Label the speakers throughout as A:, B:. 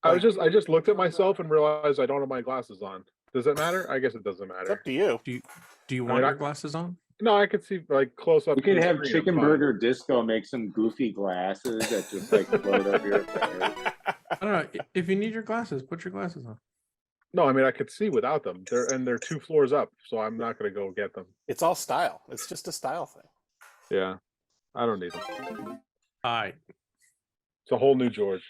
A: I just looked at myself and realized I don't have my glasses on. Does it matter? I guess it doesn't
B: It's
A: matter.
B: up to you.
C: Do you want your glasses on?
A: No, I could see like close up.
D: You could have Chicken Burger Disco make some goofy glasses that just like float over your face.
C: I don't know. If you need your glasses, put your glasses on.
A: No, I mean I could see without them. They're 2 floors up, so I'm not gonna go get them.
B: It's all style. It's just a style thing.
A: Yeah, I don't need them.
C: All right.
A: It's a whole new George.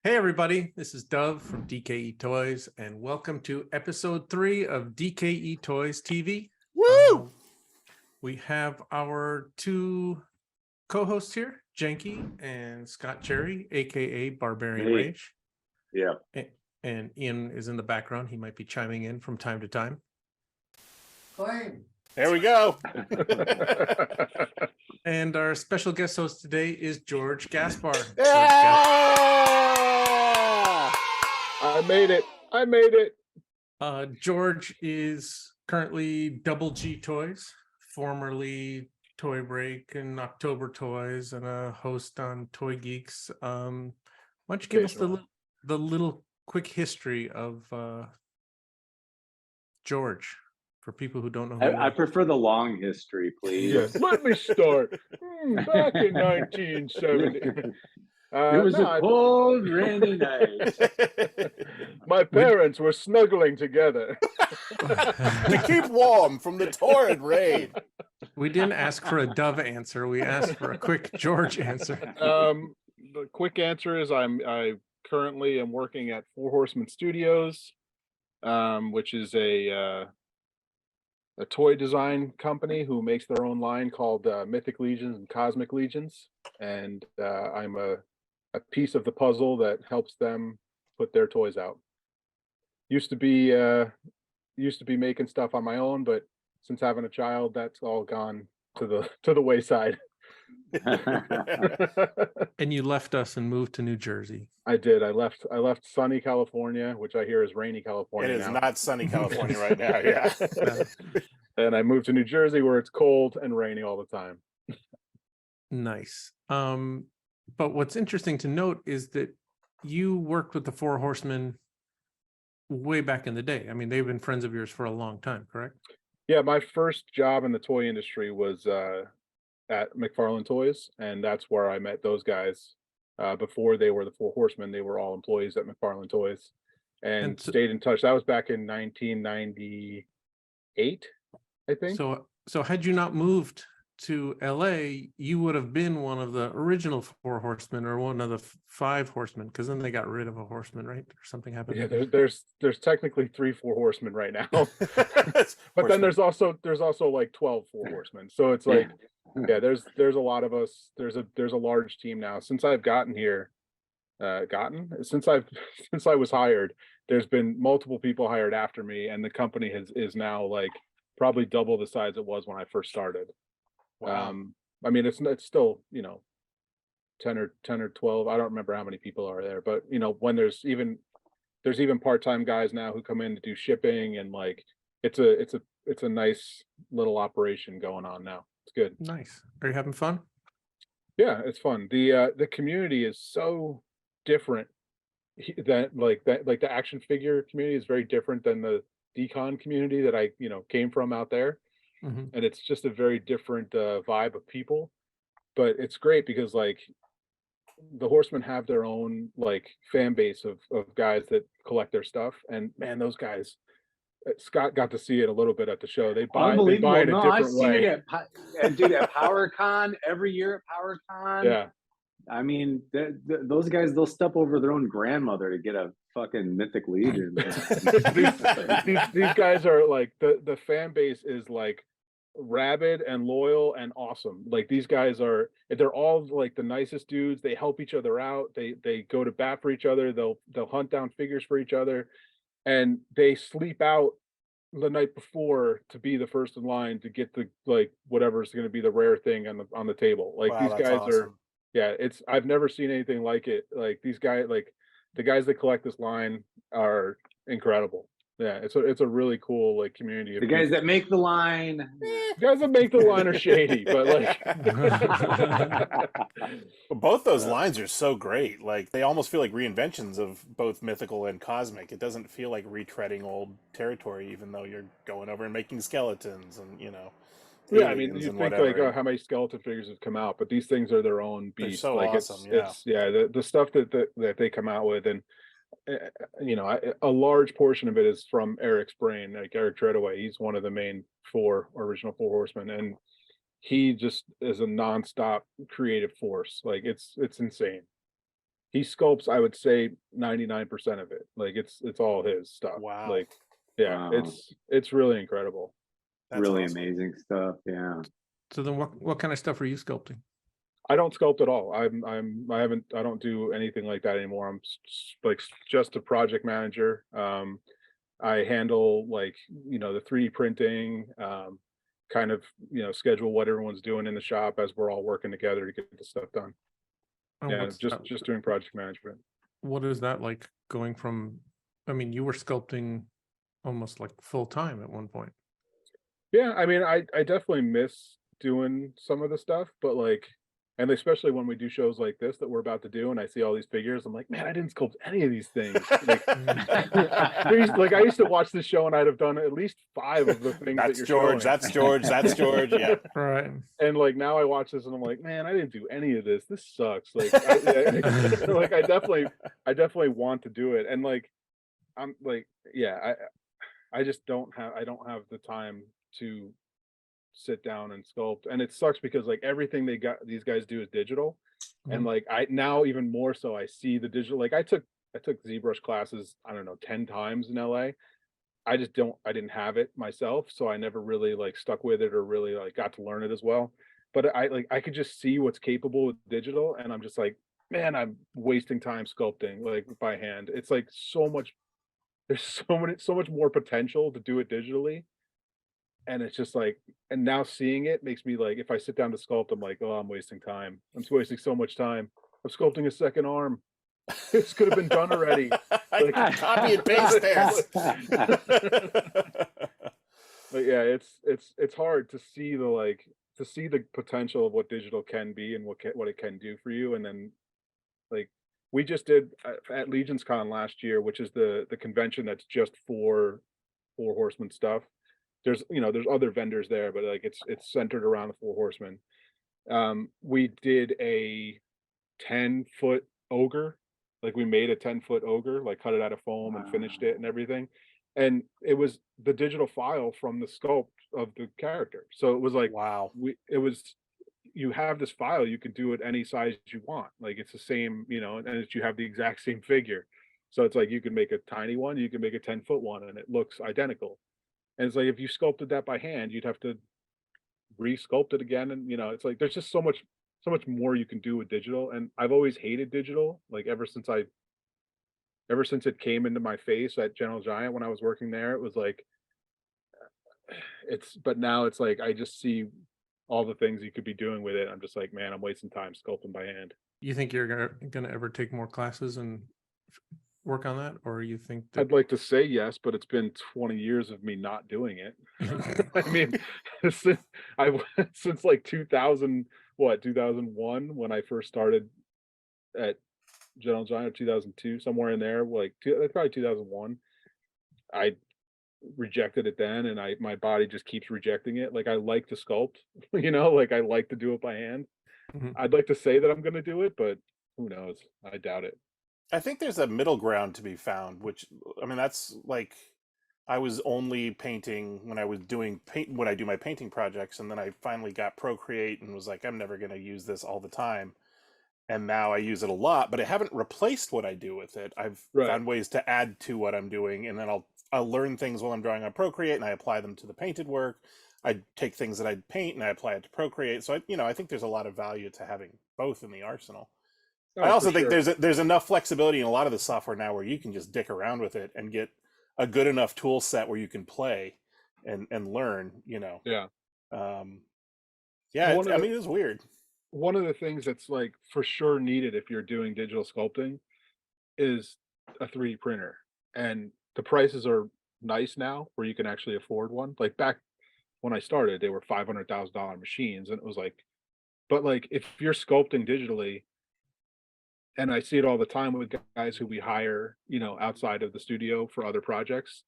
C: Hey everybody, this is Dove from DKE Toys, and welcome to episode 3 of DKE Toys TV.
B: Woo!
C: We have our 2 co-hosts here, Janky and Scott Cherry, aka Barbarian
D: Hey.
C: Rage.
D: Yeah.
C: And Ian is in the background. He might be chiming in from time to time.
E: Claim.
B: There we go.
C: And our special guest host today is George Gaspar.
B: Yeah!
A: I made it. I made it.
C: George is currently Double G Toys, formerly Toy Break and October Toys, and a host on Toy Geeks. Why don't you give us the little quick history of George for people who don't know?
D: I prefer the long history, please.
A: Yes. Let me start. Back in 1970.
D: It was a cold, rainy night.
A: My parents were snuggling together.
B: To keep warm from the torrid rain.
C: We didn't ask for a Dove answer. We asked for a quick George answer.
A: The quick answer is I currently am working at Four Horsemen Studios, which is a toy design company who makes their own line called Mythic Legions and Cosmic Legions, and I'm a piece of the puzzle that helps them put their toys out. Used to be making stuff on my own, but since having a child, that's all gone to the wayside.
C: And you left us and moved to New Jersey.
A: I did. I left sunny California, which I hear is rainy California.
B: It is
A: now.
B: Not sunny California right now. Yeah.
A: And I moved to New Jersey where it's cold and rainy all the time.
C: Nice. But what's interesting to note is that you worked with the Four Horsemen way back in the day. I mean, they've been friends of yours for a long time, correct?
A: Yeah, my first job in the toy industry was at McFarlane Toys, and that's where I met those guys. Before they were the Four Horsemen, they were all employees at McFarlane Toys, and stayed in touch. That was back in 1998, I think.
C: So had you not moved to LA, you would have been one of the original Four Horsemen or one of the 5 Horsemen, because then they got rid of a horseman, right? Or something happened.
A: Yeah, there's technically 3 Four Horsemen right now, but then there's also like 12 Four Horsemen. So it's like, yeah, there's a lot of us. There's a large team now. Since I've gotten here, since I was hired, there's been multiple people hired after me, and the company is now like probably double the size it was when I first started.
B: Wow.
A: I mean, it's still, 10 or 12. I don't remember how many people are there, but when there's even part-time guys now who come in to do shipping, and like it's a nice little operation going on now. It's good.
C: Nice. Are you having fun?
A: Yeah, it's fun. The community is so different that the action figure community is very different than the DKE-con community that I came from out there.
C: Mm-hmm.
A: And it's just a very different vibe of people, but it's great because like the Horsemen have their own like fan base of guys that collect their stuff, and man, those guys, Scott got to see it a little bit at the show. They buy it a different
D: I've seen
A: way.
D: it at PowerCon, every year at PowerCon.
A: Yeah,
D: I mean, those guys, they'll step over their own grandmother to get a fucking Mythic Legion.
A: these guys are like the fan base is like rabid and loyal and awesome. Like these guys they're all like the nicest dudes. They help each other out. They go to bat for each other. They'll hunt down figures for each other, and they sleep out the night before to be the first in line to get the like whatever's going to be the rare thing on the table. Like
B: Wow,
A: these
B: that's
A: guys are,
B: awesome.
A: yeah, it's I've never seen anything like it. Like these guys, like the guys that collect this line are incredible. Yeah, it's a really cool like community
D: The
A: of
D: guys
A: people.
D: that make the line.
A: The guys that make the line are shady, but like
B: But both those
A: uh,
B: lines are so great. Like they almost feel like reinventions of both mythical and cosmic. It doesn't feel like retreading old territory, even though you're going over and making skeletons and
A: yeah, I mean,
B: aliens
A: you
B: and
A: think like, oh,
B: whatever.
A: how many skeleton figures have come out, but these things are their own
B: They're
A: beast.
B: so
A: Like
B: awesome. Yeah.
A: it's yeah, the stuff that they come out with, and a large portion of it is from Eric's brain, like Eric Treadaway. He's one of the main four original Four Horsemen, and he just is a nonstop creative force. Like it's insane. He sculpts, I would say 99% of it. Like it's all his stuff.
B: Wow.
A: Like yeah,
D: Wow.
A: it's really incredible.
B: That's
D: Really
B: awesome.
D: amazing stuff. Yeah.
C: So then what kind of stuff are you sculpting?
A: I don't sculpt at all. I don't do anything like that anymore. Like just a project manager. I handle like, the 3D printing, kind of, schedule what everyone's doing in the shop as we're all working together to get the stuff done.
C: And
A: Yeah, just doing project management.
C: what is that like going from, I mean, you were sculpting almost like full time at one point.
A: Yeah, I mean, I definitely miss doing some of the stuff, but like, and especially when we do shows like this that we're about to do, and I see all these figures, I'm like, man, I didn't sculpt any of these things. Like, like I used to watch this show and I'd have done at least 5 of the things that
B: That's
A: you're
B: George.
A: showing.
B: That's George. That's George. Yeah.
C: Right.
A: And like now I watch this and I'm like, man, I didn't do any of this. This sucks. Like, like I definitely want to do it. And like, I'm like, yeah, I just I don't have the time to sit down and sculpt. And it sucks because like everything these guys do is digital. And
C: Mhm.
A: like I now even more so I see the digital. Like I took ZBrush classes, I don't know, 10 times in LA. I didn't have it myself, so I never really like stuck with it or really like got to learn it as well. But I could just see what's capable with digital, and I'm just like, man, I'm wasting time sculpting like by hand. It's like so much. There's so much more potential to do it digitally, and it's just like, and now seeing it makes me like, if I sit down to sculpt, I'm like, oh, I'm wasting time. I'm wasting so much time. I'm sculpting a second arm. This could have been done already. Like,
B: Copy and paste this.
A: but yeah, it's hard to see the potential of what digital can be and what it can do for you. And then like we just did at Legion's Con last year, which is the convention that's just for Four Horsemen stuff. There's other vendors there, but like it's centered around the Four Horsemen. We did a 10-foot ogre. Like we made a 10-foot ogre, like cut it out of foam and finished it and everything. And it was the digital file from the sculpt of the character. So it was like
B: Wow.
A: you have this file, you can do it any size you want. Like it's the same, and you have the exact same figure. So it's like you can make a tiny one, you can make a 10-foot one, and it looks identical. And it's like if you sculpted that by hand, you'd have to re-sculpt it again. And it's like there's just so much more you can do with digital. And I've always hated digital, like ever since it came into my face at General Giant when I was working there. It was like but now it's like I just see all the things you could be doing with it. I'm just like, man, I'm wasting time sculpting by hand.
C: You think you're gonna ever take more classes and work on that, or you think that
A: I'd like to say yes, but it's been 20 years of me not doing it. I mean, since since like 2001, when I first started at General Giant, 2002, somewhere in there, like probably 2001. I rejected it then, and my body just keeps rejecting it. Like I like to sculpt, like I like to do it by hand.
C: Mhm.
A: I'd like to say that I'm going to do it, but who knows? I doubt it.
B: I think there's a middle ground to be found, which I mean that's like I was only painting when I was doing when I do my painting projects, and then I finally got Procreate and was like, I'm never going to use this all the time. And now I use it a lot, but I haven't replaced what I do with it. I've
A: Right.
B: found ways to add to what I'm doing, and then I'll learn things while I'm drawing on Procreate, and I apply them to the painted work. I take things that I paint and I apply it to Procreate. So I think there's a lot of value to having both in the arsenal.
A: Oh,
B: I also
A: for
B: think
A: sure.
B: there's enough flexibility in a lot of the software now where you can just dick around with it and get a good enough tool set where you can play. and learn, you know.
A: Yeah.
B: Yeah,
A: One of
B: I
A: the-
B: mean, it's weird.
A: One of the things that's like for sure needed if you're doing digital sculpting is a 3D printer. And the prices are nice now where you can actually afford one. Like back when I started, they were $500,000 machines. And it was like, but like if you're sculpting digitally, and I see it all the time with guys who we hire, you know, outside of the studio for other projects.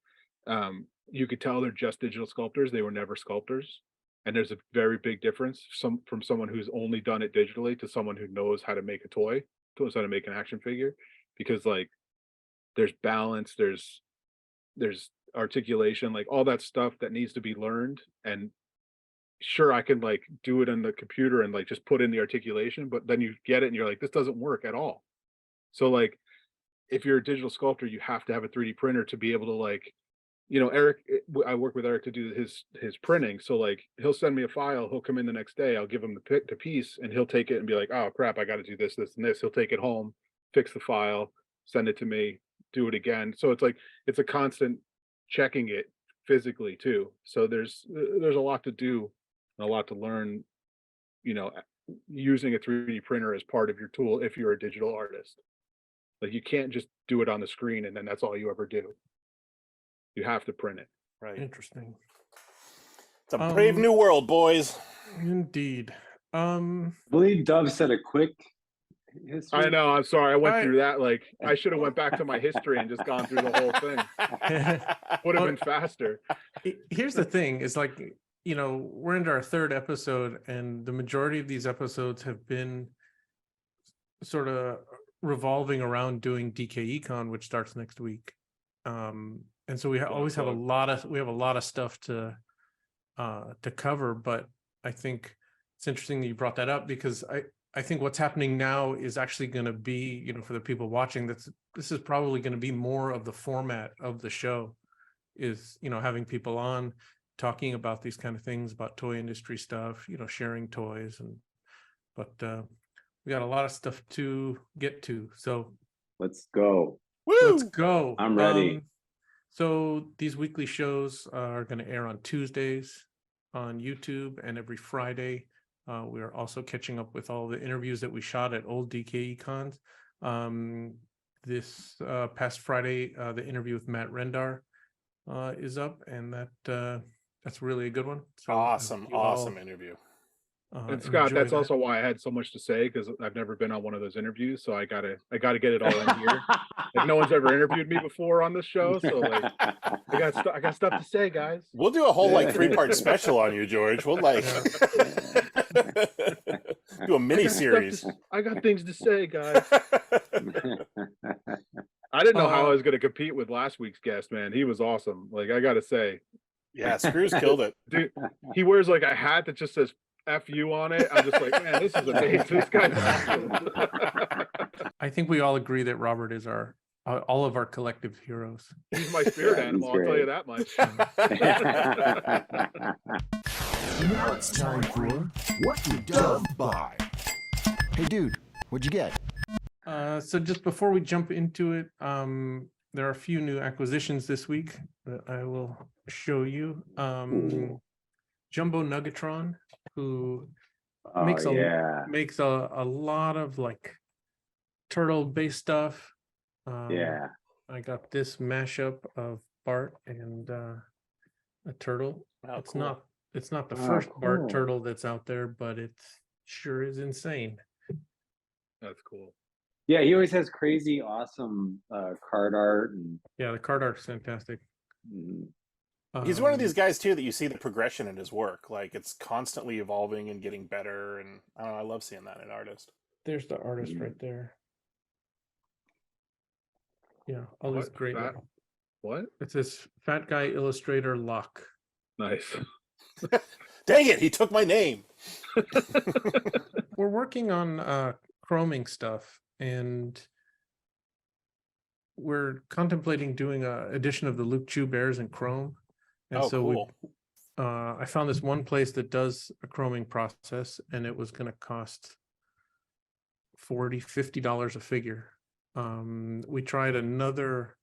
A: You could tell they're just digital sculptors. They were never sculptors. And there's a very big difference from someone who's only done it digitally to someone who knows how to make a toy, knows how to make an action figure. Because like there's balance, there's articulation, like all that stuff that needs to be learned. And sure, I can like do it on the computer and like just put in the articulation, but then you get it and you're like, this doesn't work at all. So like if you're a digital sculptor, you have to have a 3D printer to be able to like, you know, Eric, I work with Eric to do his printing. So like he'll send me a file, he'll come in the next day, I'll give him the piece and he'll take it and be like, oh crap, I got to do this, this, and this. He'll take it home, fix the file, send it to me, do it again. So it's like it's a constant checking it physically too. So there's a lot to do and a lot to learn, you know, using a 3D printer as part of your tool if you're a digital artist. Like you can't just do it on the screen and then that's all you ever do. You have to print it.
B: Right.
C: Interesting.
B: It's a brave new world, boys.
C: Indeed.
D: I believe Dove said a quick history.
A: I know. I'm sorry. I went through that. Like I should have went back to my history and just gone through the whole thing. Would have been faster.
C: Here's the thing: is like, you know, we're into our third episode, and the majority of these episodes have been sort of revolving around doing DKE-con, which starts next week. And so we always have a lot of stuff to cover. But I think it's interesting that you brought that up because I think what's happening now is actually going to be, you know, for the people watching, this is probably going to be more of the format of the show, is, you know, having people on talking about these kind of things, about toy industry stuff, you know, sharing toys, but we got a lot of stuff to get to. So
D: let's go.
B: Woo!
C: Let's go.
D: I'm ready.
C: So these weekly shows are going to air on Tuesdays on YouTube and every Friday. We are also catching up with all the interviews that we shot at old DKE-cons. This past Friday, the interview with Matt Rendar is up, and that's really a good one. So
B: awesome interview.
A: And Scott, that's also why I had so much to say, because I've never been on one of those interviews, so I gotta get it all in here. Like no one's ever interviewed me before on this show, so like I got stuff to say, guys.
B: We'll do a whole like 3-part special on you, George. We'll like do a mini series.
A: I got things to say, guys. I didn't know how I was gonna compete with last week's guest, man. He was awesome. Like I gotta say.
B: Yeah, Screws killed it.
A: Dude, he wears like a hat that just says F you on it. I'm just like, man, this is amazing. This guy's awesome.
C: I think we all agree that Robert is all of our collective heroes.
A: He's my spirit animal, I'll tell you that much.
F: Now it's time for What Did Dove Buy? Hey dude, what'd you get?
C: So just before we jump into it, there are a few new acquisitions this week that I will show you. Jumbo Nuggetron, who makes a lot of like turtle based stuff. I got this mashup of Bart and a turtle.
B: Oh,
C: it's not the first Bart turtle that's out there, but it sure is insane.
A: That's cool.
D: Yeah, he always has crazy, awesome card art. And
C: yeah, the card art's fantastic.
B: He's one of these guys too that you see the progression in his work. Like it's constantly evolving and getting better, and I don't know, I love seeing that in an artist.
C: There's the artist right there. Yeah, all this great.
A: What?
C: It's this fat guy illustrator Locke.
A: Nice.
B: Dang it, he took my name.
C: We're working on chroming stuff, and we're contemplating doing an edition of the Luke Chew Bears in chrome. And
B: cool.
C: I found this one place that does a chroming process, and it was going to cost $40-50 a figure. We tried another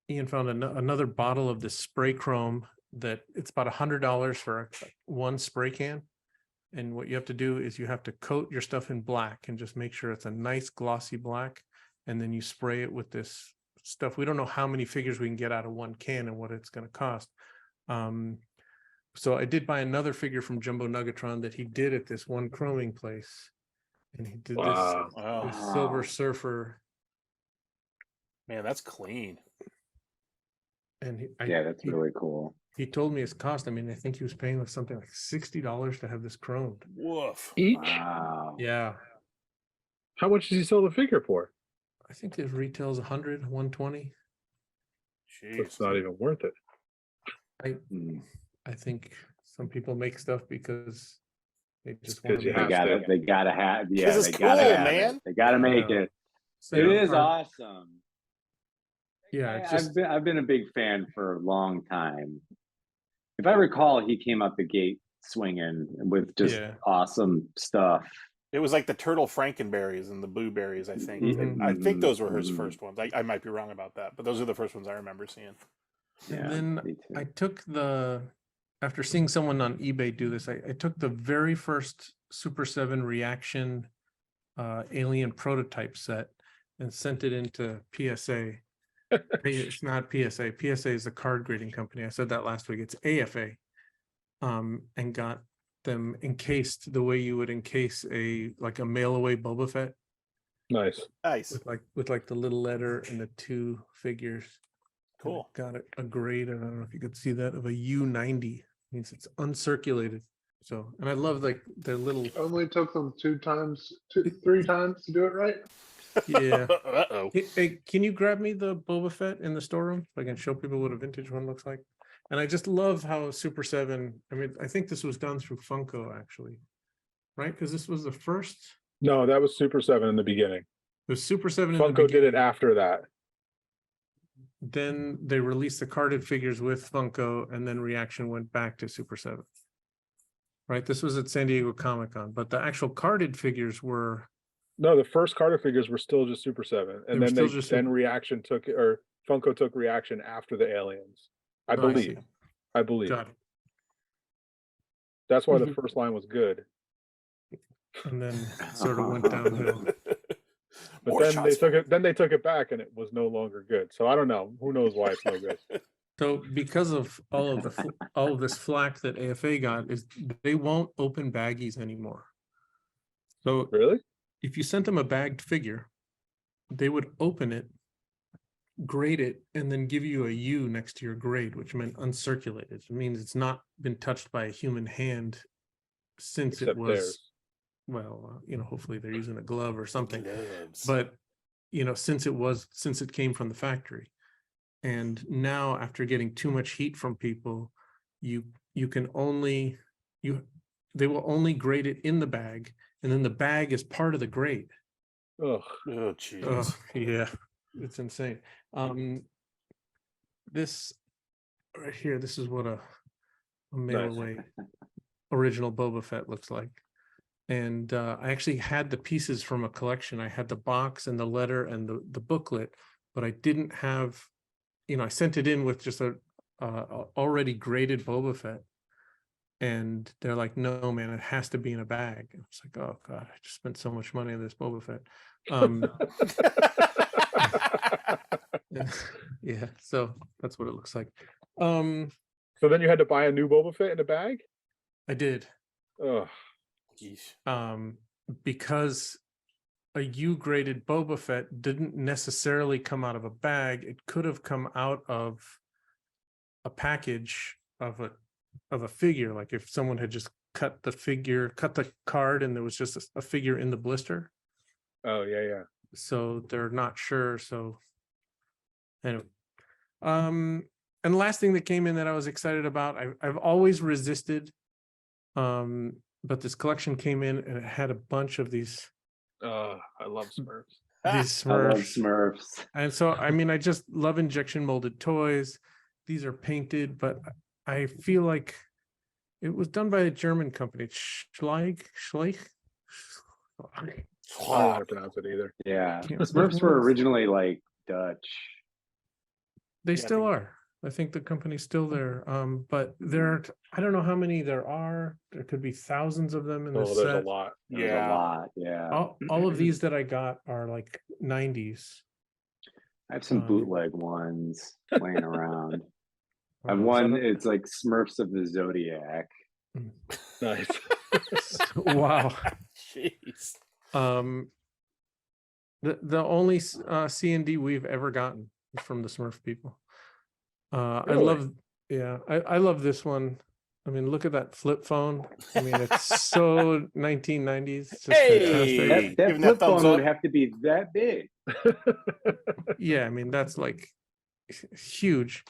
C: Ian found another bottle of this spray chrome that it's about $100 for one spray can. And what you have to do is you have to coat your stuff in black and just make sure it's a nice glossy black. And then you spray it with this stuff. We don't know how many figures we can get out of one can and what it's going to cost. So I did buy another figure from Jumbo Nuggetron that he did at this one chroming place. And he did
A: Wow.
C: this Silver Surfer.
B: Man, that's clean.
C: And
D: that's really cool.
C: He told me his cost. I mean, I think he was paying like something like $60 to have this chromed.
B: Woof.
A: Each?
D: Wow.
C: Yeah.
A: How much does he sell the figure for?
C: I think his retail's 100, 120.
B: Jeez.
A: It's not even worth it.
C: I think some people make stuff because they just
A: Because
C: want
A: you
C: to
A: have
C: make
A: to.
D: They gotta have. Yeah,
B: This is
D: they gotta
B: cool,
D: have
B: man.
D: it. They gotta make it.
C: So,
D: It is awesome.
C: Yeah, it's just
D: I've been a big fan for a long time. If I recall, he came up the gate swinging with just
C: Yeah.
D: awesome stuff.
B: It was like the turtle frankenberries and the blueberries, I think.
C: Mhm.
B: I think those were his
D: Mhm.
B: first ones. I might be wrong about that, but those are the first ones I remember seeing.
D: Yeah,
C: and then
D: me too.
C: I took after seeing someone on eBay do this, I took the very first Super 7 reaction alien prototype set and sent it into PSA. It's not PSA. PSA is a card grading company. I said that last week. It's AFA. And got them encased the way you would encase a mail away Boba Fett
A: Nice.
B: Nice.
C: with like the little letter and the two figures. And it
B: Cool.
C: got a grade, and I don't know if you could see that, of a U90. Means it's uncirculated. So, and I love like their little
E: Only took them 3 times to do it right.
C: yeah.
B: Uh-oh.
C: Hey, can you grab me the Boba Fett in the storeroom so I can show people what a vintage one looks like? And I just love how Super 7, I mean, I think this was done through Funko actually, right? Because this was the first,
A: No, that was Super 7 in the beginning.
C: it was Super 7 in the
A: Funko did
C: beginning.
A: it after that.
C: Then they released the carded figures with Funko, and then Reaction went back to Super 7. Right? This was at San Diego Comic-Con, but the actual carded figures were,
A: No, the first Carter figures were still just Super 7.
C: They
A: And
C: were
A: then
C: still just Super-
A: Reaction took or Funko took Reaction after the aliens. I
C: Oh, I
A: believe.
C: see.
A: I believe.
C: got it.
A: That's why the
C: Mhm.
A: first line was good.
C: And then sort of went downhill.
A: But
B: More
A: then
B: shots
A: they took it back and it was no longer good. So I don't know. Who knows why it's no good.
C: So because of all of this flack that AFA got, is they won't open baggies anymore. So
A: Really?
C: if you sent them a bagged figure, they would open it, grade it, and then give you a U next to your grade, which meant uncirculated. It means it's not been touched by a human hand since
A: Except
C: it was,
A: theirs.
C: well, hopefully they're using a glove or something.
B: Gloves.
C: But since it came from the factory. And now after getting too much heat from people, they will only grade it in the bag, and then the bag is part of the grade.
A: Ugh.
B: Oh, jeez.
C: Oh, yeah, it's insane. This right here, this is what a mail
A: Nice.
C: away original Boba Fett looks like. And I actually had the pieces from a collection. I had the box and the letter and the booklet, but I didn't have, I sent it in with just a already graded Boba Fett. And they're like, no, man, it has to be in a bag. I was like, oh God, I just spent so much money on this Boba Fett. Yeah, so that's what it looks like.
A: So then you had to buy a new Boba Fett in a bag?
C: I did.
A: Ugh.
B: Yeesh.
C: Because a U-graded Boba Fett didn't necessarily come out of a bag. It could have come out of a package of a figure. Like if someone had just cut the card, and there was just a figure in the blister.
A: Oh, yeah.
C: So they're not sure. So anyway, and the last thing that came in that I was excited about, I've always resisted, but this collection came in and it had a bunch of these
A: I love Smurfs.
C: these
D: I love
C: Smurfs.
D: Smurfs.
C: And so, I mean, I just love injection molded toys. These are painted, but I feel like it was done by a German company, Schleich.
A: I don't know how to pronounce it either.
D: Yeah,
C: Can't
D: the Smurfs
C: remember.
D: were originally like Dutch.
C: They
B: I
C: still
B: think-
C: are. I think the company's still there. But I don't know how many there are. There could be thousands of them in the
A: Oh, there's a
C: set.
A: lot.
D: There's a lot. Yeah.
C: All of these that I got are like 90s.
D: I have some
C: Um,
D: bootleg ones laying around. I have
C: is
D: one,
C: that
D: it's like Smurfs of the Zodiac.
A: Nice.
C: wow.
B: Jeez.
C: The only C&D we've ever gotten is from the Smurf people. I
A: Really?
C: love, yeah, I love this one. I mean, look at that flip phone. I mean, it's so 1990s. It's just fantastic.
B: Hey!
D: That
B: Giving that
D: flip
B: thumbs
D: phone would
B: up.
D: have to be that big.
C: Yeah, I mean, that's like huge.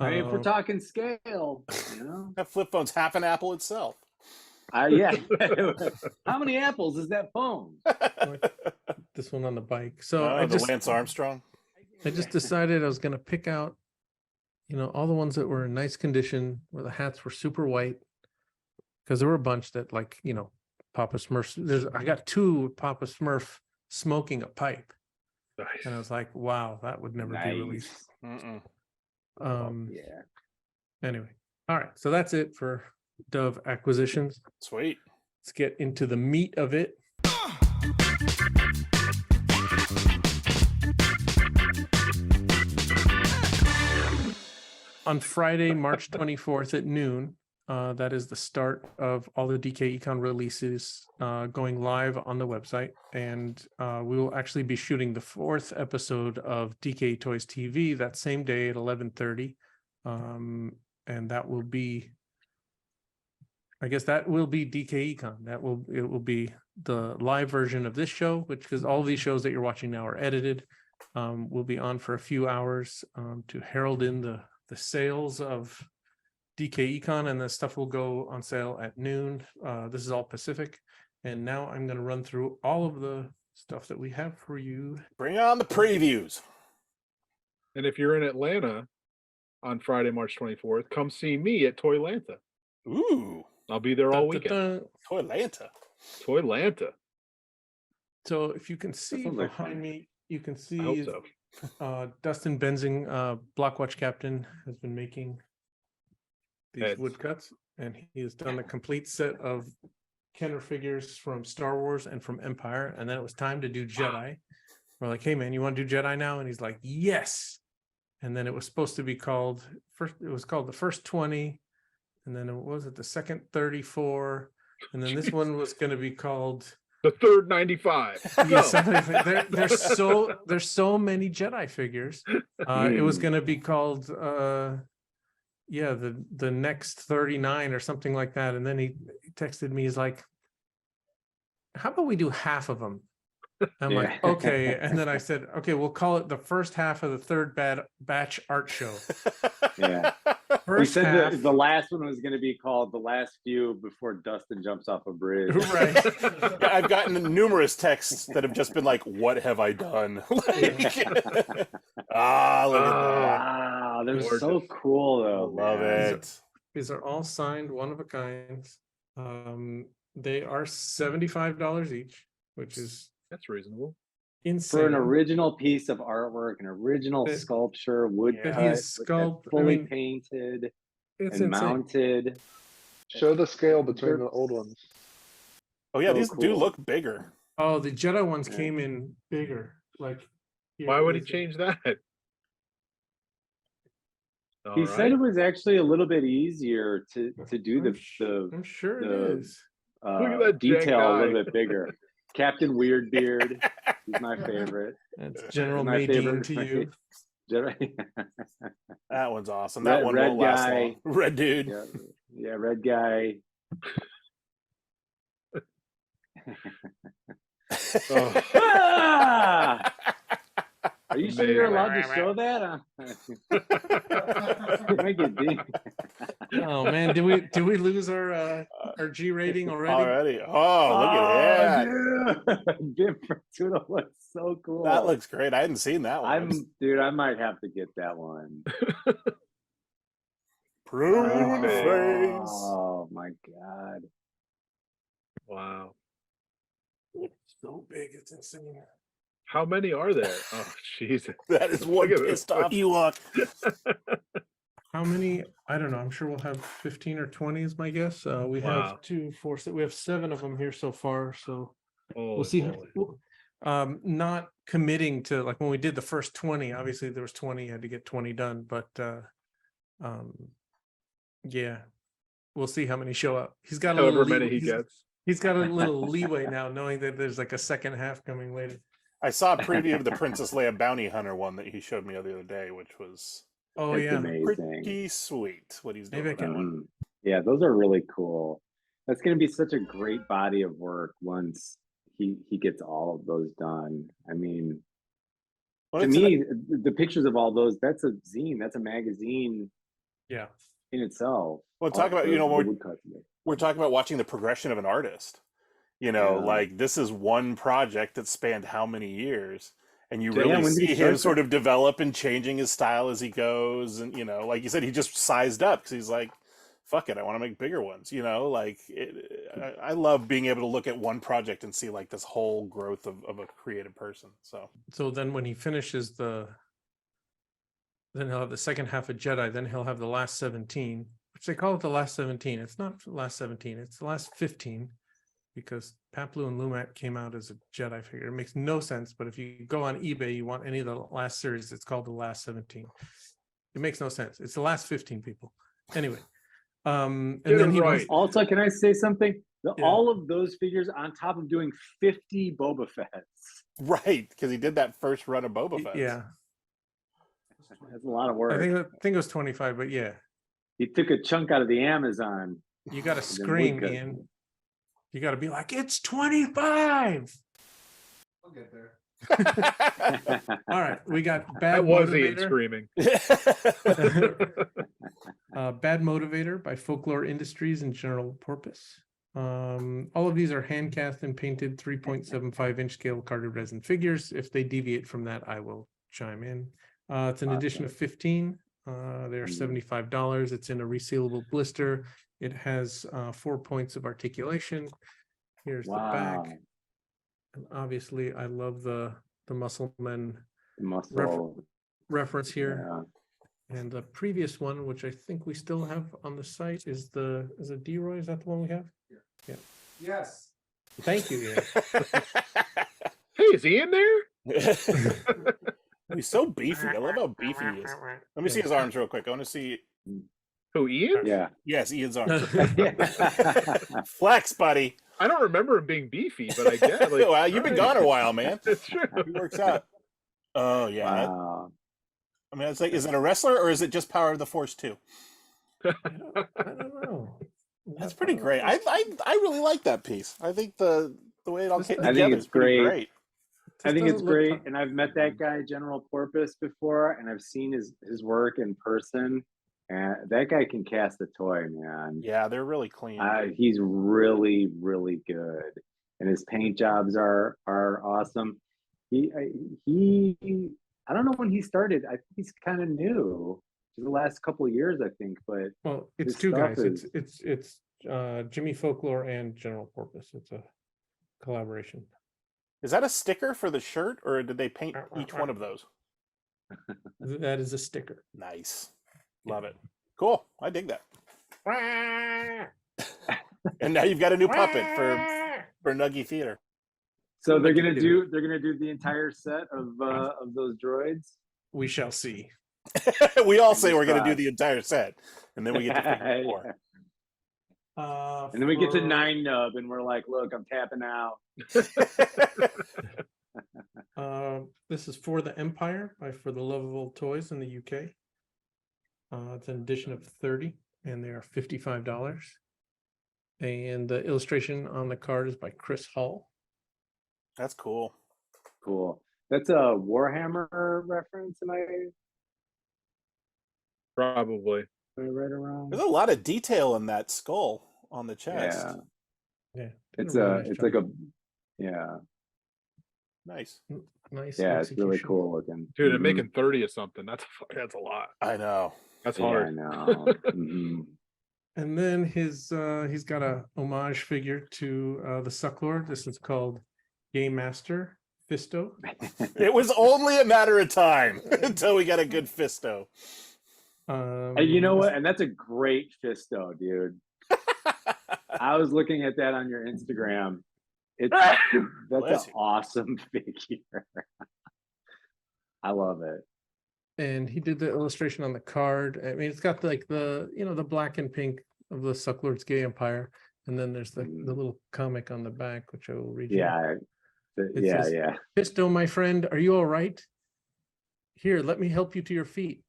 D: I mean, if we're
C: Um,
D: talking scale, you know?
B: That flip phone's half an apple itself.
D: Yeah. How many apples is that phone?
C: this one on the bike. So
B: Oh,
C: I
B: the
C: just
B: Lance Armstrong.
C: I just decided I was going to pick out, all the ones that were in nice condition, where the hats were super white, because there were a bunch that Papa Smurf. I got two Papa Smurf smoking a pipe,
A: Nice.
C: and I was like, wow, that would never be released.
D: Nice.
B: Mm-mm.
D: Yeah.
C: Anyway, all right, so that's it for Dove acquisitions.
B: Sweet.
C: Let's get into the meat of it. On Friday, March 24th at noon, that is the start of all the DKE-con releases going live on the website. And we will actually be shooting the 4th episode of DKE Toys TV that same day at 11:30. And that will be, I guess that will be DKE-con. It will be the live version of this show, because all of these shows that you're watching now are edited. Will be on for a few hours to herald in the sales of DKE-con, and the stuff will go on sale at noon. This is all Pacific. And now I'm going to run through all of the stuff that we have for you.
B: Bring on the previews.
A: And if you're in Atlanta on Friday, March 24th, come see me at Toylanta.
B: Ooh,
A: I'll be there all
C: Dun, dun,
A: weekend.
C: dun.
B: Toylanta.
A: Toylanta.
C: So if you can see
D: sounds like
C: behind
D: fun.
C: me, you can
A: I hope
C: see
A: so.
C: Dustin Benzing, Blockwatch Captain, has been making these
A: Heads.
C: woodcuts, and he has done a complete set of Kenner figures from Star Wars and from Empire. And then it was time to do Jedi. We're like, hey man, you want to do Jedi now? And he's like, yes. And then it was supposed to be called the first 20, and then the second 34, and then this one was going to be called
A: The third 95.
C: yeah, something like that. There's so many Jedi figures. It was going to be called the next 39 or something like that. And then he texted me. He's like, how about we do half of them? I'm like,
D: Yeah.
C: okay. And then I said, okay, we'll call it the first half of the third batch art show.
D: Yeah. We
C: First
D: said
C: half,
D: that the last one was going to be called The Last Few Before Dustin Jumps Off a Bridge.
C: right.
B: Yeah, I've gotten numerous texts that have just been like, "What have I done?" Like, look at that.
D: Wow, they're so
A: Gorgeous.
D: cool though.
B: Love
D: man.
B: it.
C: These are all signed, one of a kind. They are $75 each, which is
A: That's reasonable.
C: insane.
D: For an original piece of artwork, an original
C: That-
D: sculpture, woodcut,
C: that he is
D: fully
C: I mean,
D: painted
C: it's
D: and
C: insane.
D: mounted.
E: Show the scale between the old ones.
B: Oh yeah,
D: So
B: these do
D: cool.
B: look bigger.
C: Oh, the Jedi ones
D: Yeah.
C: came in bigger. Like,
A: Why would he
C: here's it.
A: change that?
D: He
A: All
D: said
A: right.
D: it was actually a little bit easier to do
C: I'm sure it
D: the-
C: is.
A: Look at that
D: detail a
A: Janky.
D: little bit bigger. Captain Weirdbeard, he's my favorite.
C: That's General
D: My
C: Maydean
D: favorite
C: to you.
D: Jedi.
B: That one's awesome.
D: Red-
B: That one
D: red
B: won't last
D: guy.
B: long. Red dude.
D: yeah, red guy.
A: Oh,
D: Ah! Are you sure you're allowed to
A: Amazing.
D: show that? You might get dinged.
C: Oh man, did we lose our G rating already?
B: Already. Oh, look at that.
D: Yeah. Bib Fortuna looks so cool.
B: That looks great. I hadn't seen that one.
D: Dude, I might have to get that one.
B: Prune
A: Oh.
B: face.
D: Oh my god.
A: wow.
C: So big, it's insane.
A: How many are there? Oh, Jesus.
B: That is one
A: Look at this
B: pissed off Ewok.
C: How many? I don't know. I'm sure we'll have 15 or 20 is my guess. We
A: Wow.
C: have 2, 4, 6. We have 7 of them here so far. So we'll
A: Holy
C: see.
A: moly.
C: Not committing to, like, when we did the first 20, obviously there was 20, you had to get 20 done, but yeah, we'll see how many show up. He's got a
A: However
C: little
A: many
C: leeway.
A: he gets.
C: He's got a little leeway now, knowing that there's like a second half coming later.
B: I saw a preview of the Princess Leia Bounty Hunter one that he showed me the other day, which was
C: Oh
D: It's
C: yeah,
D: amazing.
B: pretty sweet what he's doing.
C: Maybe I
B: with that
C: can-
B: one.
D: Yeah, those are really cool. That's going to be such a great body of work once he gets all of those done. I mean,
B: Well,
D: to
B: it's an-
D: me, the pictures of all those, that's a zine, that's a magazine
C: yeah.
D: in itself.
B: Well, talk about,
D: The-
B: you know,
D: the
B: when
D: woodcuts of it.
B: we're talking about watching the progression of an artist. You know,
D: Yeah.
B: like this is one project that spanned how many years, and you
D: Yeah,
B: really
D: when did
B: see
D: he
B: him
D: start
B: sort
D: that?
B: of develop and changing his style as he goes. And you know, like you said, he just sized up because he's like, "Fuck it, I want to make bigger ones." You know, like I love being able to look at one project and see like this whole growth of a creative person. So
C: So then when he finishes then he'll have the second half of Jedi, then he'll have the last 17, which they call it the last 17. It's not the last 17, it's the last 15, because Paplu and Lumat came out as a Jedi figure. It makes no sense, but if you go on eBay, you want any of the last series, it's called the last 17. It makes no sense. It's the last 15 people. Anyway. And
A: Get
C: then
A: it
C: he
A: right.
C: wants,
D: Also, can I say something?
C: Yeah.
D: All of those figures on top of doing 50 Boba Fett's.
B: right, because he did that first run of Boba Fett.
C: yeah,
D: That's a lot of work.
C: I think it was 25, but yeah,
D: He took a chunk out of the Amazon.
C: you got to
D: and then
C: scream,
D: woodcut.
C: Ian. You got to be like, it's 25.
F: I'll get there.
C: All right, we got Bad
A: That was Ian
C: Motivator.
A: screaming.
C: Bad Motivator by Folklore Industries and General Porpoise. All of these are hand cast and painted 3.75 inch scale carded resin figures. If they deviate from that, I will chime in. It's an edition of 15. They're $75. It's in a resealable blister. It has 4 points of articulation. Here's the
D: Wow.
C: back. And obviously, I love the Muscle Men
D: The muscle.
C: reference here.
D: Yeah.
C: And the previous one, which I think we still have on the site, is it D-Roy? Is that the one we have? Yeah.
F: Yes.
C: Thank you, Ian.
A: Hey, is he in there?
B: He's so beefy. I love how beefy he is. Let me see his arms real quick. I want to see.
A: Who, Ian?
D: Yeah.
B: Yes, Ian's arms.
D: Yeah.
B: Flex, buddy.
A: I don't remember him being beefy, but I get like.
B: Well, you've been gone a while, man.
A: It's true.
B: He works out. Oh yeah. that-
D: Wow.
B: I mean, it's like, is it a wrestler or is it just Power of the Force 2?
C: I don't know.
B: That's pretty great. I really like that piece. I think the way it all came
C: I
B: together
D: think
B: is
D: it's
B: pretty
D: great.
B: great.
D: I think it's
C: doesn't look
D: great,
C: fun.
D: and I've met that guy, General Porpoise, before, and I've seen his work in person. And that guy can cast a toy, man.
B: Yeah, they're really clean.
D: He's really, really good, and his paint jobs are awesome. He I don't know when he started. I think he's kind of new. The last couple of years, I think, but
C: Well, it's
D: His
C: two
D: stuff
C: guys. It's Jimmy Folklore and General Porpoise. It's a collaboration.
B: Is that a sticker for the shirt or did they paint each one of those?
C: That is a sticker.
B: Nice. Love it. Cool. I dig that. And now you've got a new puppet for Nuggy Theater.
D: so they're gonna do the entire set of those droids.
C: We shall see.
B: We all say we're going to do
D: Fingers
B: the entire set, and then we get to figure more.
D: And then we get to
C: For-
D: 9 Nub, and we're like, "Look, I'm tapping out."
C: This is For the Empire by For the Love of Old Toys in the UK. It's an edition of 30, and they are $55. And the illustration on the card is by Chris Hall.
B: That's cool.
D: Cool. That's a Warhammer reference. Am I
A: Probably.
D: right around?
B: There's a lot of detail in that skull on the chest.
D: Yeah,
C: Yeah,
D: it's
C: did a really nice
D: it's
C: job.
D: like a yeah,
B: Nice.
C: Nice.
D: yeah. It's really
C: execution.
D: cool looking.
A: Dude, and
D: Mhm.
A: making 30 of something. That's a lot.
B: I know.
A: That's
D: Yeah, I
A: hard.
D: know. Mhm.
C: And then he's got a homage figure to the Sucklord. This is called Game Master Fisto.
B: It was only a matter of time until we got a good Fisto.
D: And you know what? And that's a great Fisto, dude. I was looking at that on your Instagram. That's
B: Bless
D: an
B: you.
D: awesome figure. I love it.
C: And he did the illustration on the card. I mean, it's got like the, you know, the black and pink of the Sucklord's Gay Empire. And then there's the little comic on the back, which I will read you.
D: Yeah.
C: It
D: Yeah,
C: says,
D: yeah.
C: Fisto, my friend, are you all right? Here, let me help you to your feet.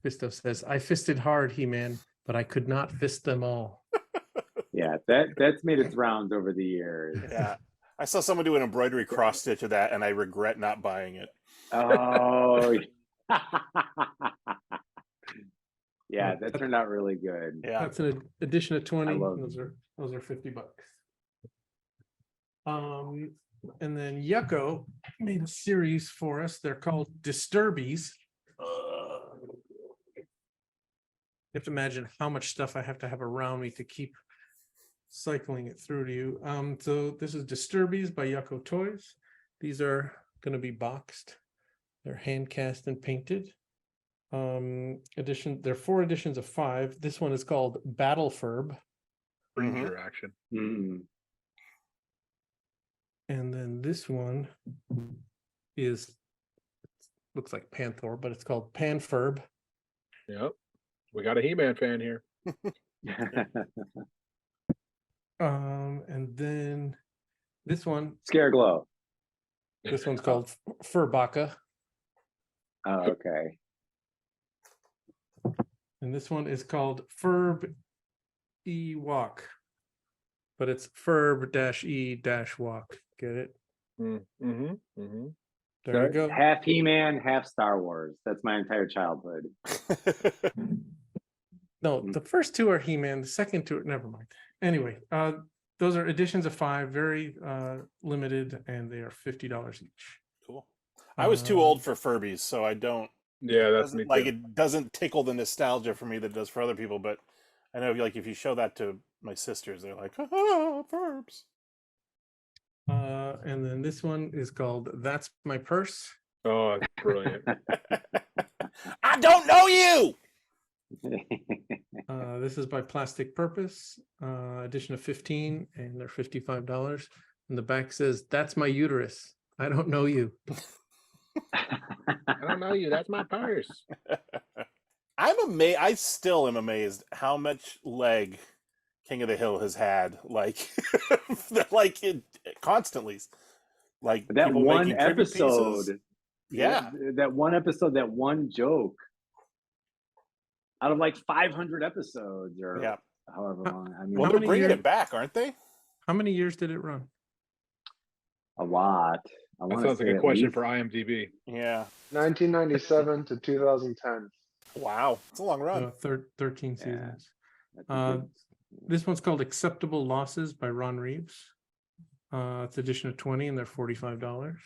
C: Fisto says, I fisted hard, He-Man, but I could not fist them all.
D: Yeah, that's made its rounds over the years.
B: Yeah. I saw someone do an embroidery cross stitch of that, and I regret not buying it.
D: Oh, yeah, that turned out really good.
B: Yeah.
C: That's an edition of 20.
D: I love
C: Those are $50. And then Yucko made a series for us. They're called Disturbies. You have to imagine how much stuff I have to have around me to keep cycling it through to you. So this is Disturbies by Yucko Toys. These are going to be boxed. They're hand cast and painted. There are 4 editions of 5. This one is called Battle Ferb.
A: Freezer action.
D: Mm.
C: And then this one looks like Panther, but it's called Panferb.
A: Yep. We got a He-Man fan here.
C: And then this one's
D: Scareglow.
C: called Furbaka.
D: Oh, okay.
C: And this one is called Ferb E-Walk. But it's Ferb-E-Walk. Get it?
A: Mm-hmm. Mm-hmm.
C: There you go.
D: Half He-Man, half Star Wars. That's my entire childhood.
C: No, the first 2 are He-Man. The second 2 are, never mind. Anyway, those are editions of 5, very limited, and they are $50 each.
B: Cool. I was too old for Furbies, so I don't.
A: Yeah, that's me too.
B: It doesn't tickle the nostalgia for me that it does for other people. But I know, like, if you show that to my sisters, they're like, "Ah, Furbs."
C: And then this one is called That's My Purse.
A: Oh, that's brilliant.
B: I don't know you.
C: This is by Plastic Purpose, edition of 15, and they're $55. And the back says, That's my uterus. I don't know you.
A: I don't know you. That's my purse.
B: I'm amazed. I still am amazed how much leg King of the Hill has had. Like, constantly. Like
D: that
B: people
D: one
B: making tribute
D: episode.
B: pieces. Yeah.
D: That one episode, that one joke. Out of like 500 episodes or
B: Yeah.
D: however long. I mean,
B: Well,
C: How
B: they're
C: many
B: bringing
C: years-
B: it back, aren't they?
C: How many years did it run?
D: a lot. I
A: That
D: want to
A: sounds
D: say
A: like a
D: at
A: question
D: least-
A: for IMDb.
B: Yeah.
E: 1997 to 2010.
B: Wow. It's a long run.
C: 13
D: Yeah.
C: seasons.
D: That's a good-
C: This one's called Acceptable Losses by Ron Reeves. It's edition of 20, and they're $45.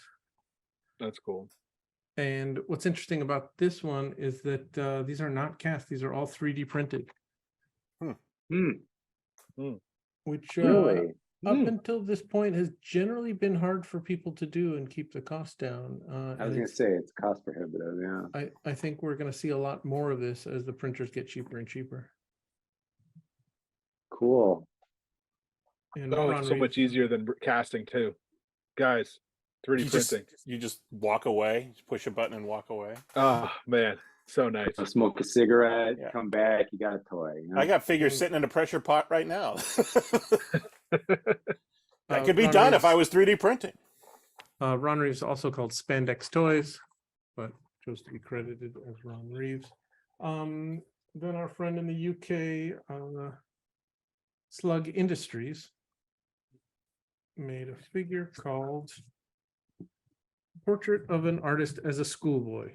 A: That's cool.
C: And what's interesting about this one is that these are not cast; these are all 3D printed.
D: Hmm,
C: Which
D: really?
C: up until this point has generally been hard for people to do and keep the cost down.
D: I was
C: And
D: gonna
C: it's-
D: say it's cost prohibitive. Yeah.
C: I think we're going to see a lot more of this as the printers get cheaper and cheaper.
D: Cool.
C: And
A: Oh,
C: Ron
A: it's so much
C: Reeves-
A: easier than casting too. Guys, 3D printing.
B: You just walk away, just push a button and walk away.
A: Oh man, so nice.
D: Go smoke a cigarette,
B: Yeah.
D: come back, you got a toy. You know?
B: I got figures sitting in a pressure pot right now. That could be
C: Ron
B: done if
C: Reeves-
B: I was 3D printing.
C: Ron Reeves, also called Spandex Toys, but chose to be credited as Ron Reeves. Then our friend in the UK, Slug Industries, made a figure called Portrait of an Artist as a Schoolboy.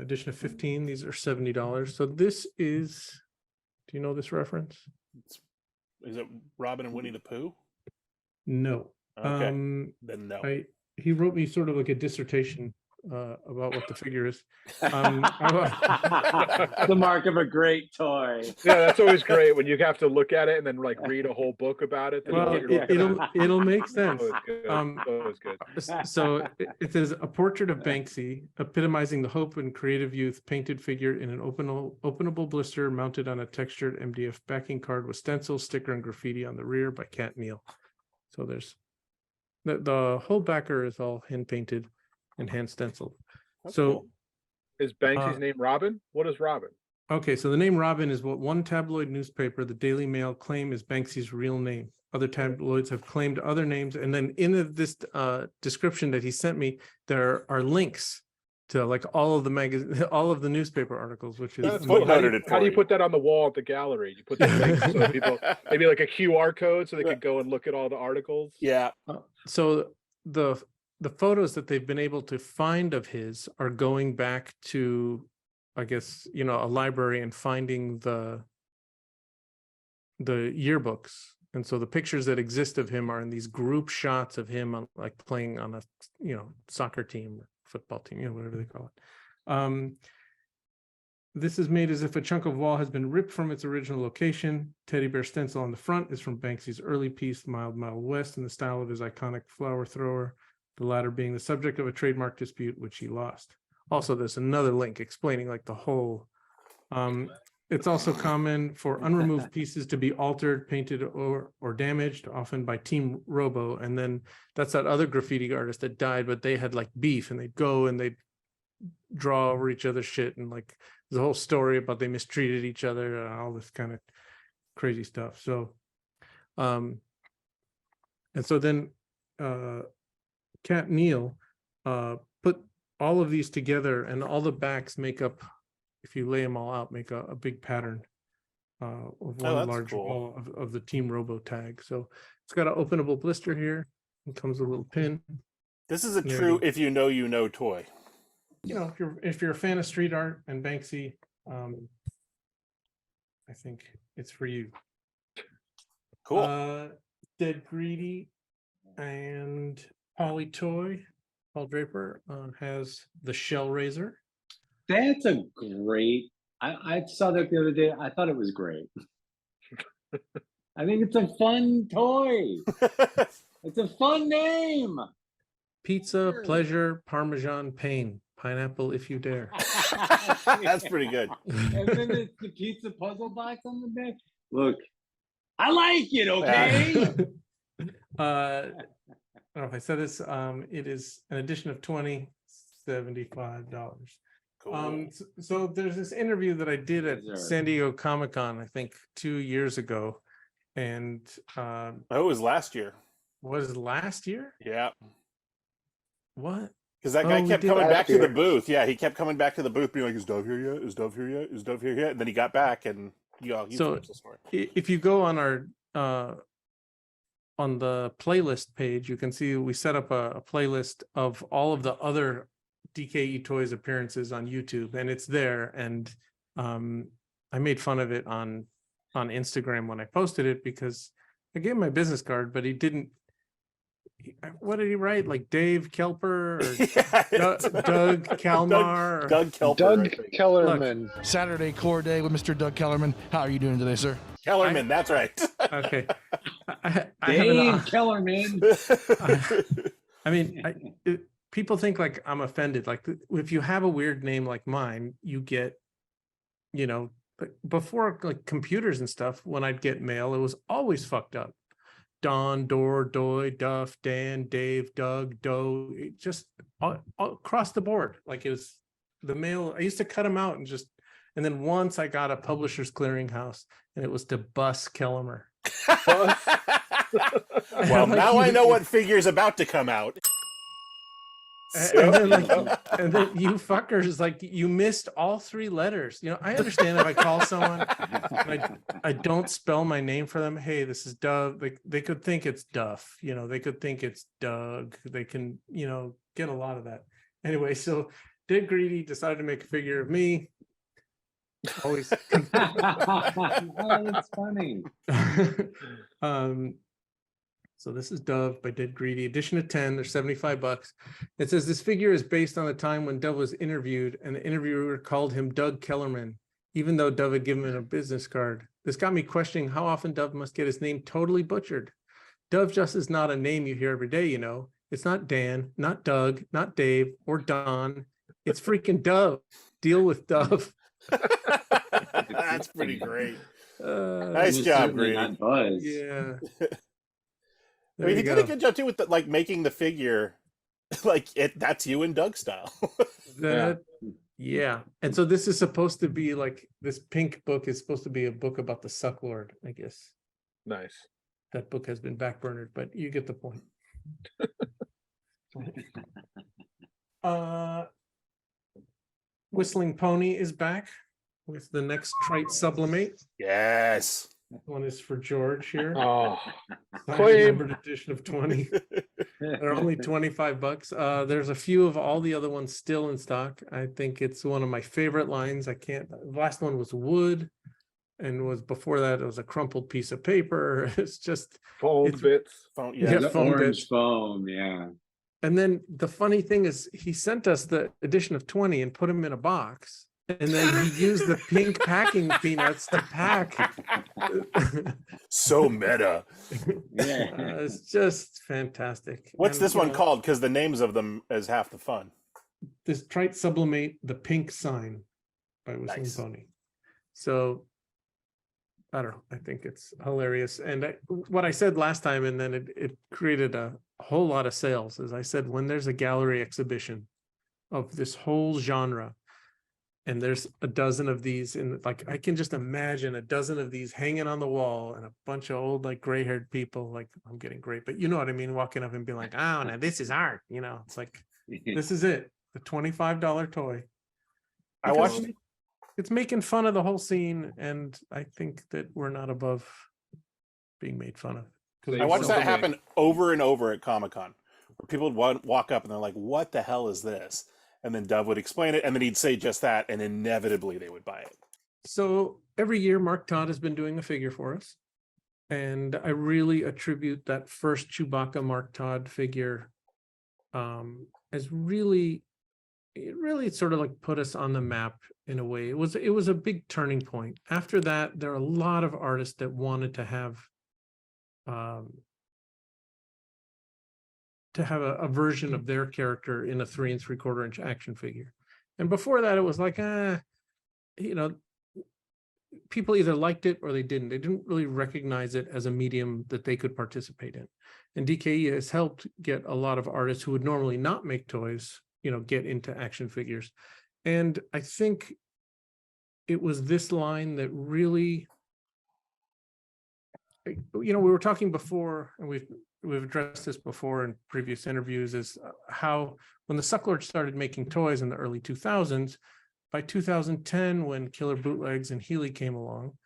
C: Edition of 15, these are $70. So this is, do you know this reference?
B: Is it Robin and Winnie the Pooh?
C: No.
B: Okay, then no.
C: He wrote me sort of like a dissertation about what the figure is.
D: The mark of a great toy.
A: Yeah, that's always great when you have to look at it and then like read a whole book about it. To know
C: Well,
A: what you're looking at.
C: it'll make sense.
A: Always good. Always good.
C: So it says a portrait of Banksy, epitomizing the hope and creative youth, painted figure in an openable blister mounted on a textured MDF backing card with stencil, sticker, and graffiti on the rear by Cat Neal. So there's the whole backer is all hand painted and hand stenciled.
B: That's
C: So
B: cool.
A: Is Banksy's name Robin? What is Robin?
C: okay, so the name Robin is what one tabloid newspaper, the Daily Mail, claim is Banksy's real name. Other tabloids have claimed other names, and then in this description that he sent me, there are links to like all of the all of the newspaper articles, which is
B: That's
A: Well,
B: footnoted it
A: how do you
B: for
A: put that on the wall at the gallery? You put the link so people maybe like a QR code so they could go and look at all the articles.
B: Yeah.
C: so the photos that they've been able to find of his are going back to, I guess, you know, a library and finding the yearbooks. And so the pictures that exist of him are in these group shots of him on, like playing on a, you know, soccer team or football team, you know, whatever they call it. This is made as if a chunk of wall has been ripped from its original location. Teddy bear stencil on the front is from Banksy's early piece, Mild Mild West, in the style of his iconic flower thrower, the latter being the subject of a trademark dispute, which he lost. Also, there's another link explaining like the whole. It's also common for unremoved pieces to be altered, painted, or damaged, often by Team Robo. And then that's that other graffiti artist that died, but they had like beef, and they'd go and they'd draw over each other's shit, and like there's a whole story about they mistreated each other and all this kind of crazy stuff. So, and so then Cat Neal put all of these together, and all the backs make up, if you lay them all out, make a big pattern of one large ball of the Team Robo tag. So it's got an openable blister here. It comes with a little pin.
B: This is a
C: There
B: true
C: you go.
B: if you know toy.
C: You know, if you're a fan of street art and Banksy, I think it's for you.
B: Cool.
C: Dead Greedy and Polly Toy, Paul Draper, has the Shell Razor.
D: That's a great. I saw that the other day. I thought it was great. I think it's a fun toy. It's a fun name.
C: Pizza,
D: Sure.
C: Pleasure, Parmesan, Pain, Pineapple if you dare.
B: That's pretty good.
D: And then there's the pizza puzzle box on the back. Look, I like it. Okay.
C: I don't know if I said this. It is an edition of $75.
B: Cool.
C: So there's this interview that I did at
D: Yes, sir.
C: San Diego Comic-Con, I think 2 years ago, and
B: Oh, it was last year.
C: was it last year?
B: Yeah.
C: What?
B: Because that
C: Oh,
B: guy
C: we
B: kept
C: did
B: coming
E: last
B: back to the
E: year.
B: booth. Yeah, he kept coming back to the booth, being like, "Is Dove here yet? Is Dove here yet? Is Dove here yet?" And then he got back, and you
C: So-
B: finished the story.
C: If you go on our on the playlist page, you can see we set up a playlist of all of the other DKE Toys appearances on YouTube, and it's there. And I made fun of it on Instagram when I posted it, because I gave him my business card, but he didn't. What did he write? Like Dave Kelper or Doug Kalmar?
B: Doug Kelper. I
E: Doug
B: think.
E: Kellerman.
G: Saturday core day with Mr. Doug Kellerman. How are you doing today, sir?
B: Kellerman, that's right.
C: Okay. I have an,
D: Dave Kellerman.
C: I mean, people think like I'm offended. Like if you have a weird name like mine, you get, you know, before like computers and stuff, when I'd get mail, it was always fucked up. Don, Dor, Doy, Duff, Dan, Dave, Doug, Doe, it just all across the board. Like it was the mail. I used to cut them out and then once I got a publisher's clearinghouse, and it was to Bus Kellemer.
B: Well,
C: Like
B: now I
C: you-
B: know what figure's about to come out.
C: And then, and then you fuckers, like you missed all three letters. You know, I understand if I call someone and I don't spell my name for them. Hey, this is Doug. They could think it's Duff. You know, they could think it's Doug. They can, you know, get a lot of that. Anyway, so Dead Greedy decided to make a figure of me. Always.
D: Oh, that's funny.
C: So this is Dove by Dead Greedy, edition of 10. They're $75. It says this figure is based on the time when Dove was interviewed, and the interviewer called him Doug Kellerman, even though Dove had given him a business card. This got me questioning how often Dove must get his name totally butchered. Dove just is not a name you hear every day, you know. It's not Dan, not Doug, not Dave, or Don. It's freaking Dove. Deal with Dove.
B: That's pretty great.
D: It
B: Nice
D: was
B: job,
D: certainly
B: Greedy.
D: not Buzz.
C: Yeah.
B: I mean, he did a good job too with like making the figure like that's you in Doug style.
C: Yeah. And so this is supposed to be like, this pink book is supposed to be a book about the Sucklord, I guess.
A: Nice.
C: That book has been backburnered, but you get the point. Whistling Pony is back with the next trite sublimate.
B: Yes.
C: That one is for George here.
A: Oh,
C: Signed
A: claim.
C: numbered edition of 20. They're only $25. There's a few of all the other ones still in stock. I think it's one of my favorite lines. The last one was wood, and was before that it was a crumpled piece of paper. It's just
A: fold bits.
B: Phone,
C: Yeah,
D: The
C: foam
D: orange
C: bits.
D: foam, yeah.
C: And then the funny thing is he sent us the edition of 20 and put them in a box. And then he used the pink packing peanuts to pack.
B: So meta.
D: Yeah.
C: It's just fantastic.
B: What's
C: And,
B: this
C: you
B: one
C: know,
B: called? Because the names of them is half the fun.
C: This trite sublimate, the pink sign by Whistling
B: Nice.
C: Pony. So I don't know. I think it's hilarious. And what I said last time, and then it created a whole lot of sales, as I said, when there's a gallery exhibition of this whole genre, and there's a dozen of these, and like I can just imagine a dozen of these hanging on the wall, and a bunch of old like gray-haired people, like I'm getting gray, but you know what I mean, walking up and being like, oh, now this is art, you know, it's like this is it, the $25 toy.
B: I
C: Because
B: watched.
C: it's making fun of the whole scene, and I think that we're not above being made fun of. 'Cause
A: I
B: I
C: we're
B: watched
C: so-
B: that happen over and over at Comic-Con, where people would walk up and they're like, "What the hell is this?" And then Dove would explain it, and then he'd say just that, and inevitably they would buy it.
C: So every year, Mark Todd has been doing a figure for us, and I really attribute that first Chewbacca Mark Todd figure as really, it really sort of like put us on the map in a way. It was a big turning point. After that, there are a lot of artists that wanted to have a version of their character in a 3 3/4 inch action figure. And before that, it was like, you know, people either liked it or they didn't. They didn't really recognize it as a medium that they could participate in. And DKE has helped get a lot of artists who would normally not make toys, you know, get into action figures. And I think it was this line that really, you know, we were talking before, and we've addressed this before in previous interviews, is how when the Sucklord started making toys in the early 2000s, by 2010, when Killer Bootlegs and Healy came along,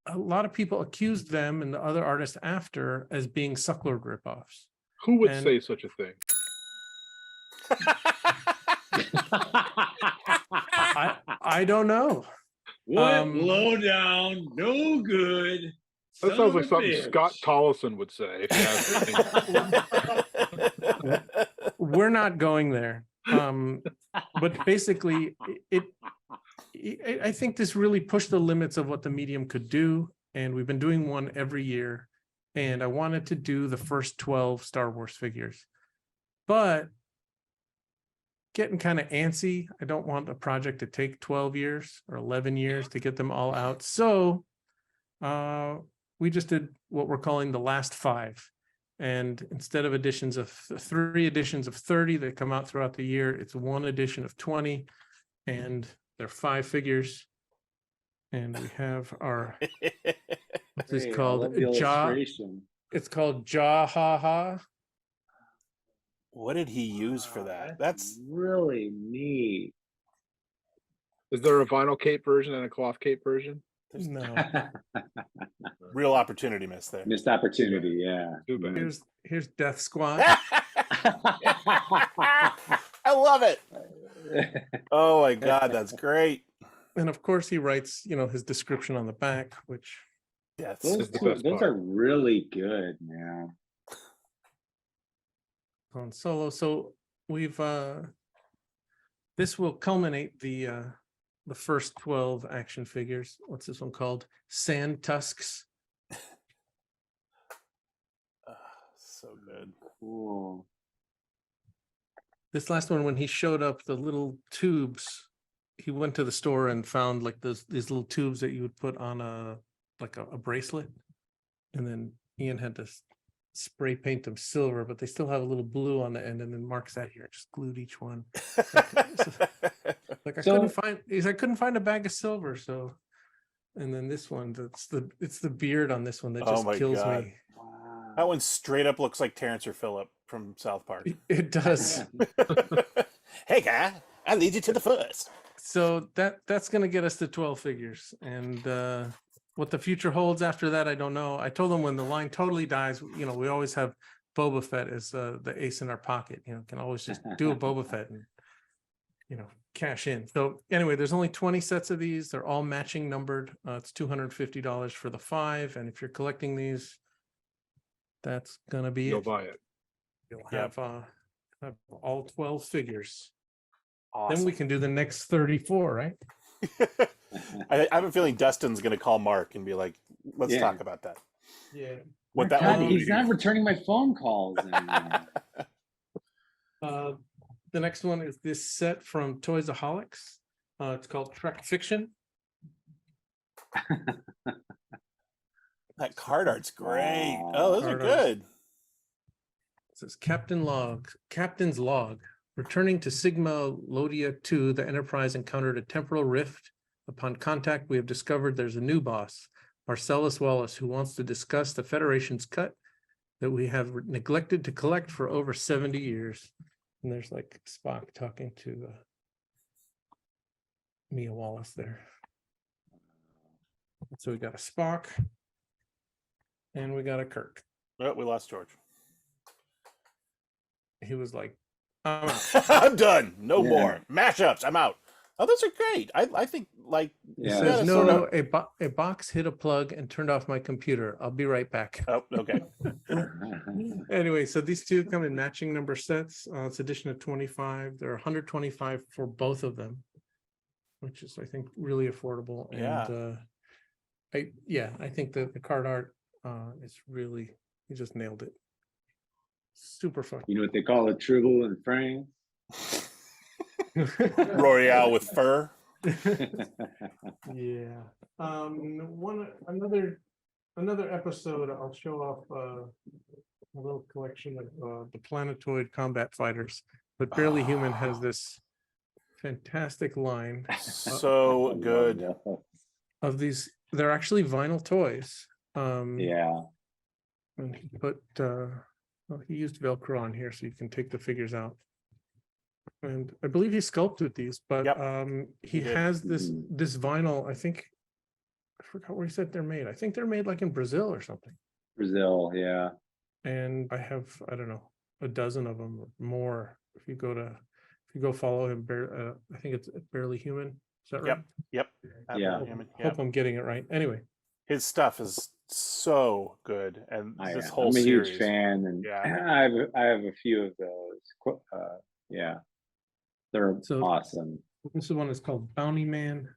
C: a lot of people accused them and the other artists after as being Sucklord ripoffs.
A: Who would
C: And-
A: say such a thing?
C: I don't know.
D: What lowdown, no good.
A: That sounds like something Scott Tollison would say. If you asked me.
C: We're not going there. But basically, I think this really pushed the limits of what the medium could do, and we've been doing one every year. And I wanted to do the first 12 Star Wars figures, but getting kind of antsy. I don't want a project to take 12 years or 11 years to get them all out. So we just did what we're calling the last 5. And instead of editions of 3 editions of 30 that come out throughout the year, it's 1 edition of 20, and they're 5 figures. And we have our, this is called Ja. It's called Ja Ha Ha.
B: What did he use for that? That's
D: really neat.
A: Is there a vinyl cape version and a cloth cape version?
C: No,
B: real opportunity miss there.
D: Missed opportunity, yeah.
A: Too bad.
C: here's Death Squad.
B: I love it. Oh my God, that's great.
C: And of course he writes, you know, his description on the back, which
B: Yes.
D: Those,
A: Is the
D: two,
A: best
D: those
A: part.
D: are really good, man.
C: Han Solo. So we've this will culminate the first 12 action figures. What's this one called? Sand Tusks.
B: So good.
D: Cool.
C: This last one, when he showed up, the little tubes, he went to the store and found like these little tubes that you would put on a bracelet, and then Ian had to spray paint them silver, but they still have a little blue on the end, and then Mark sat here and just glued each one. Like I couldn't find a bag of silver, so. And then this one, it's the beard on this one that just kills me.
D: Wow.
B: That one straight up looks like Terrence or Phillip from South Park.
C: It does.
B: Hey guy, I'll lead you to the Force.
C: So that's gonna get us to 12 figures, and what the future holds after that, I don't know. I told them when the line totally dies, we always have Boba Fett as the ace in our pocket. Can always just do a Boba Fett and cash in. So anyway, there's only 20 sets of these. They're all matching numbered. It's $250 for the 5, and if you're collecting these, that's gonna be
A: You'll
C: it.
A: buy it.
C: You'll have all 12 figures.
B: Awesome.
C: Then we can do the next 34, right?
B: I have a feeling Dustin's going to call Mark and be like, let's
D: Yeah.
B: talk about that.
C: Yeah.
B: What that
D: God,
B: will
D: he's
B: be.
D: not returning my phone calls anymore.
C: The next one is this set from Toysaholics. It's called Trek Fiction.
B: That card art's great.
D: Wow.
B: Oh, those are
C: Card art's-
B: good.
C: It says Captain's Log. Returning to Sigma Lodia 2, the Enterprise encountered a temporal rift. Upon contact, we have discovered there's a new boss, Marcellus Wallace, who wants to discuss the Federation's cut that we have neglected to collect for over 70 years. And there's like Spock talking to Mia Wallace there. So we got a Spock and we got a Kirk.
B: Oh, we lost George.
C: He was like, I'm out.
B: I'm done. No
D: Yeah.
B: more mashups. I'm out. Oh, those are great. I think like
D: Yeah.
B: gotta
C: Says,
B: sort
C: no,
B: of-
C: a box hit a plug and turned off my computer. I'll be right back.
B: Oh, okay.
C: Anyway, so these two come in matching number sets. It's edition of 25. They're 125 for both of them, which is, I think, really affordable.
B: Yeah.
C: And I think the card art is really, he just nailed it. Super fun.
D: You know what they call a Trubel in France?
B: Royale with fur.
C: Yeah. Another episode, I'll show off a little collection of the Planetoid combat fighters, but Barely Human has this fantastic line
B: So good.
C: of these. They're actually vinyl toys.
D: Yeah.
C: And he put he used Velcro on here so you can take the figures out. And I believe he sculpted these, but
B: Yep,
C: he
B: did.
C: has this vinyl. I forgot where he said they're made. I think they're made like in Brazil or something.
D: Brazil, yeah.
C: And I have, I don't know, a dozen of them or more. If you go follow him, I think it's Barely Human. Is that right?
B: Yep.
D: Yeah.
C: Hope I'm getting it right. Anyway,
B: His stuff is so good, and this whole
D: I'm a
B: series.
D: huge fan, and
B: Yeah.
D: I have a few of those. Yeah, they're
C: So-
D: awesome.
C: this one is called Bounty Man.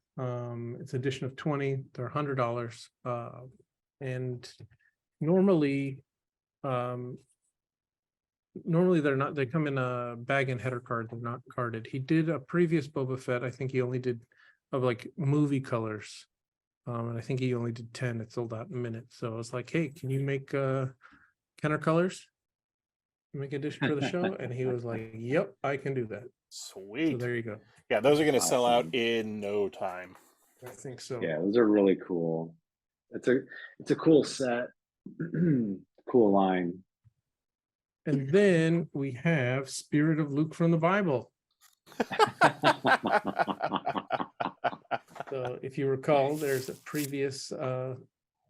C: It's edition of 20. They're $100. And normally they're not, they come in a bag and header card. They're not carded. He did a previous Boba Fett. I think he only did of like movie colors. And I think he only did 10. It sold out in a minute. So I was like, hey, can you make Kenner colors? Make edition for the show? And he was like, yep, I can do that. So
B: Sweet.
C: there you go.
B: Yeah, those are going to sell out
D: Awesome.
B: in no time.
C: I think so.
D: Yeah, those are really cool. It's a cool set. Cool line.
C: And then we have Spirit of Luke from the Bible. So if you recall, there's a previous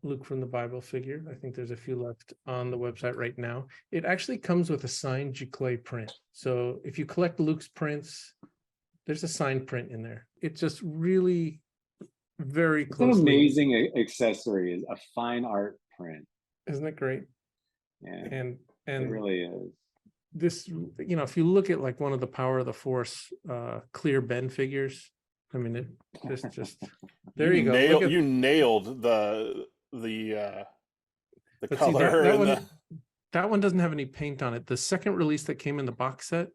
C: Luke from the Bible figure. I think there's a few left on the website right now. It actually comes with a signed Giclée print. So if you collect Luke's prints, there's a signed print in there. It's just really very
D: It's an
C: close.
D: amazing accessory, a fine art print.
C: Isn't it great?
D: Yeah,
C: And
D: it really is.
C: this, if you look at like one of the Power of the Force clear Ben figures, I mean, it just there you go.
B: You nailed the
C: But see,
B: color
C: that one doesn't have any paint on it. The second release that came in the box set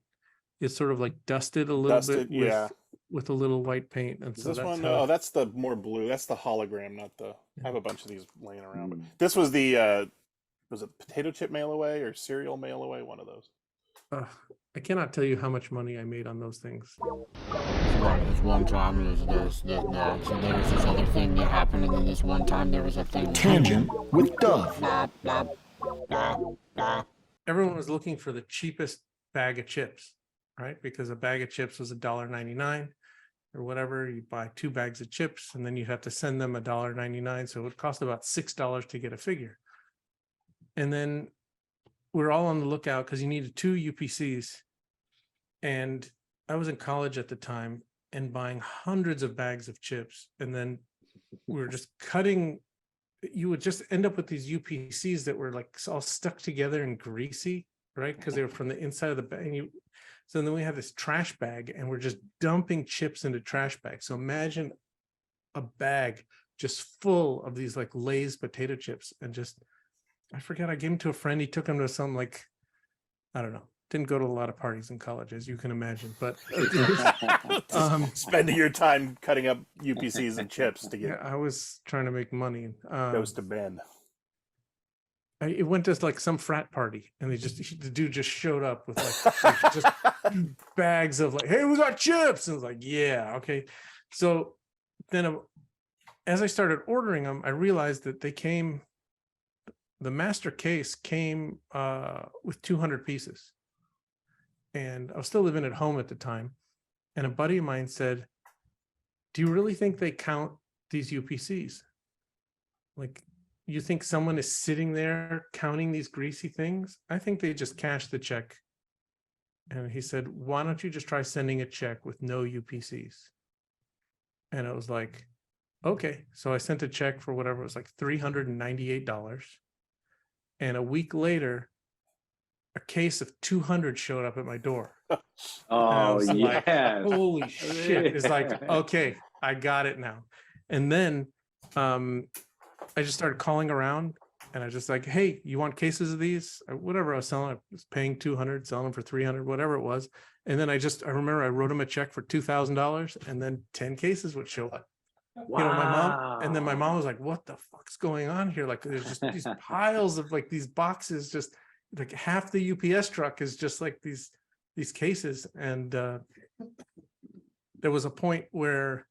C: is sort of like dusted a little bit with a little white paint. And
B: Is
C: so
B: this
C: that's
B: one?
C: how,
B: Oh, that's the more blue. That's the hologram, not the. I have a bunch of these laying around. But this was the. Was it potato chip mail away or cereal mail away? One of those.
C: I cannot tell you how much money I made on those things.
H: This one time there's this other thing that happened, and then this one time there was a thing.
F: Tangent with Dove.
C: Everyone was looking for the cheapest bag of chips, right? Because a bag of chips was $1.99 or whatever. You buy 2 bags of chips, and then you have to send them $1.99. So it would cost about $6 to get a figure. And then we're all on the lookout because you needed 2 UPCs. And I was in college at the time and buying hundreds of bags of chips. And then we were just cutting. You would just end up with these UPCs that were like all stuck together and greasy, right? Because they were from the inside of the bag. So then we had this trash bag and we're just dumping chips into trash bags. So imagine a bag just full of these like Lay's potato chips, and just, I forget, I gave them to a friend. He took them to some, like, I don't know. Didn't go to a lot of parties in college, as you can imagine, but
B: Spending your time cutting up UPCs and chips to get
C: I was trying to make money.
B: those to Ben.
C: It went to like some frat party, and the dude just showed up with like just bags of like, hey, we got chips. And I was like, yeah, okay. So then as I started ordering them, I realized that the master case came with 200 pieces. And I was still living at home at the time. And a buddy of mine said, do you really think they count these UPCs? Like, you think someone is sitting there counting these greasy things? I think they just cash the check. And he said, why don't you just try sending a check with no UPCs? And I was like, okay. So I sent a check for whatever, it was like $398. And a week later, a case of 200 showed up at my door.
D: Oh,
C: like,
D: yes.
C: holy shit. It's like, okay, I got it now. And then I just started calling around, and I just like, hey, you want cases of these? Whatever I was selling, I was paying 200, selling them for 300, whatever it was. And then I remember I wrote him a check for $2,000, and then 10 cases would show up.
D: Wow.
C: My mom was like, what the fuck's going on here? Like, there's just these piles of like these boxes, just like half the UPS truck is just like these cases. And there was a point where,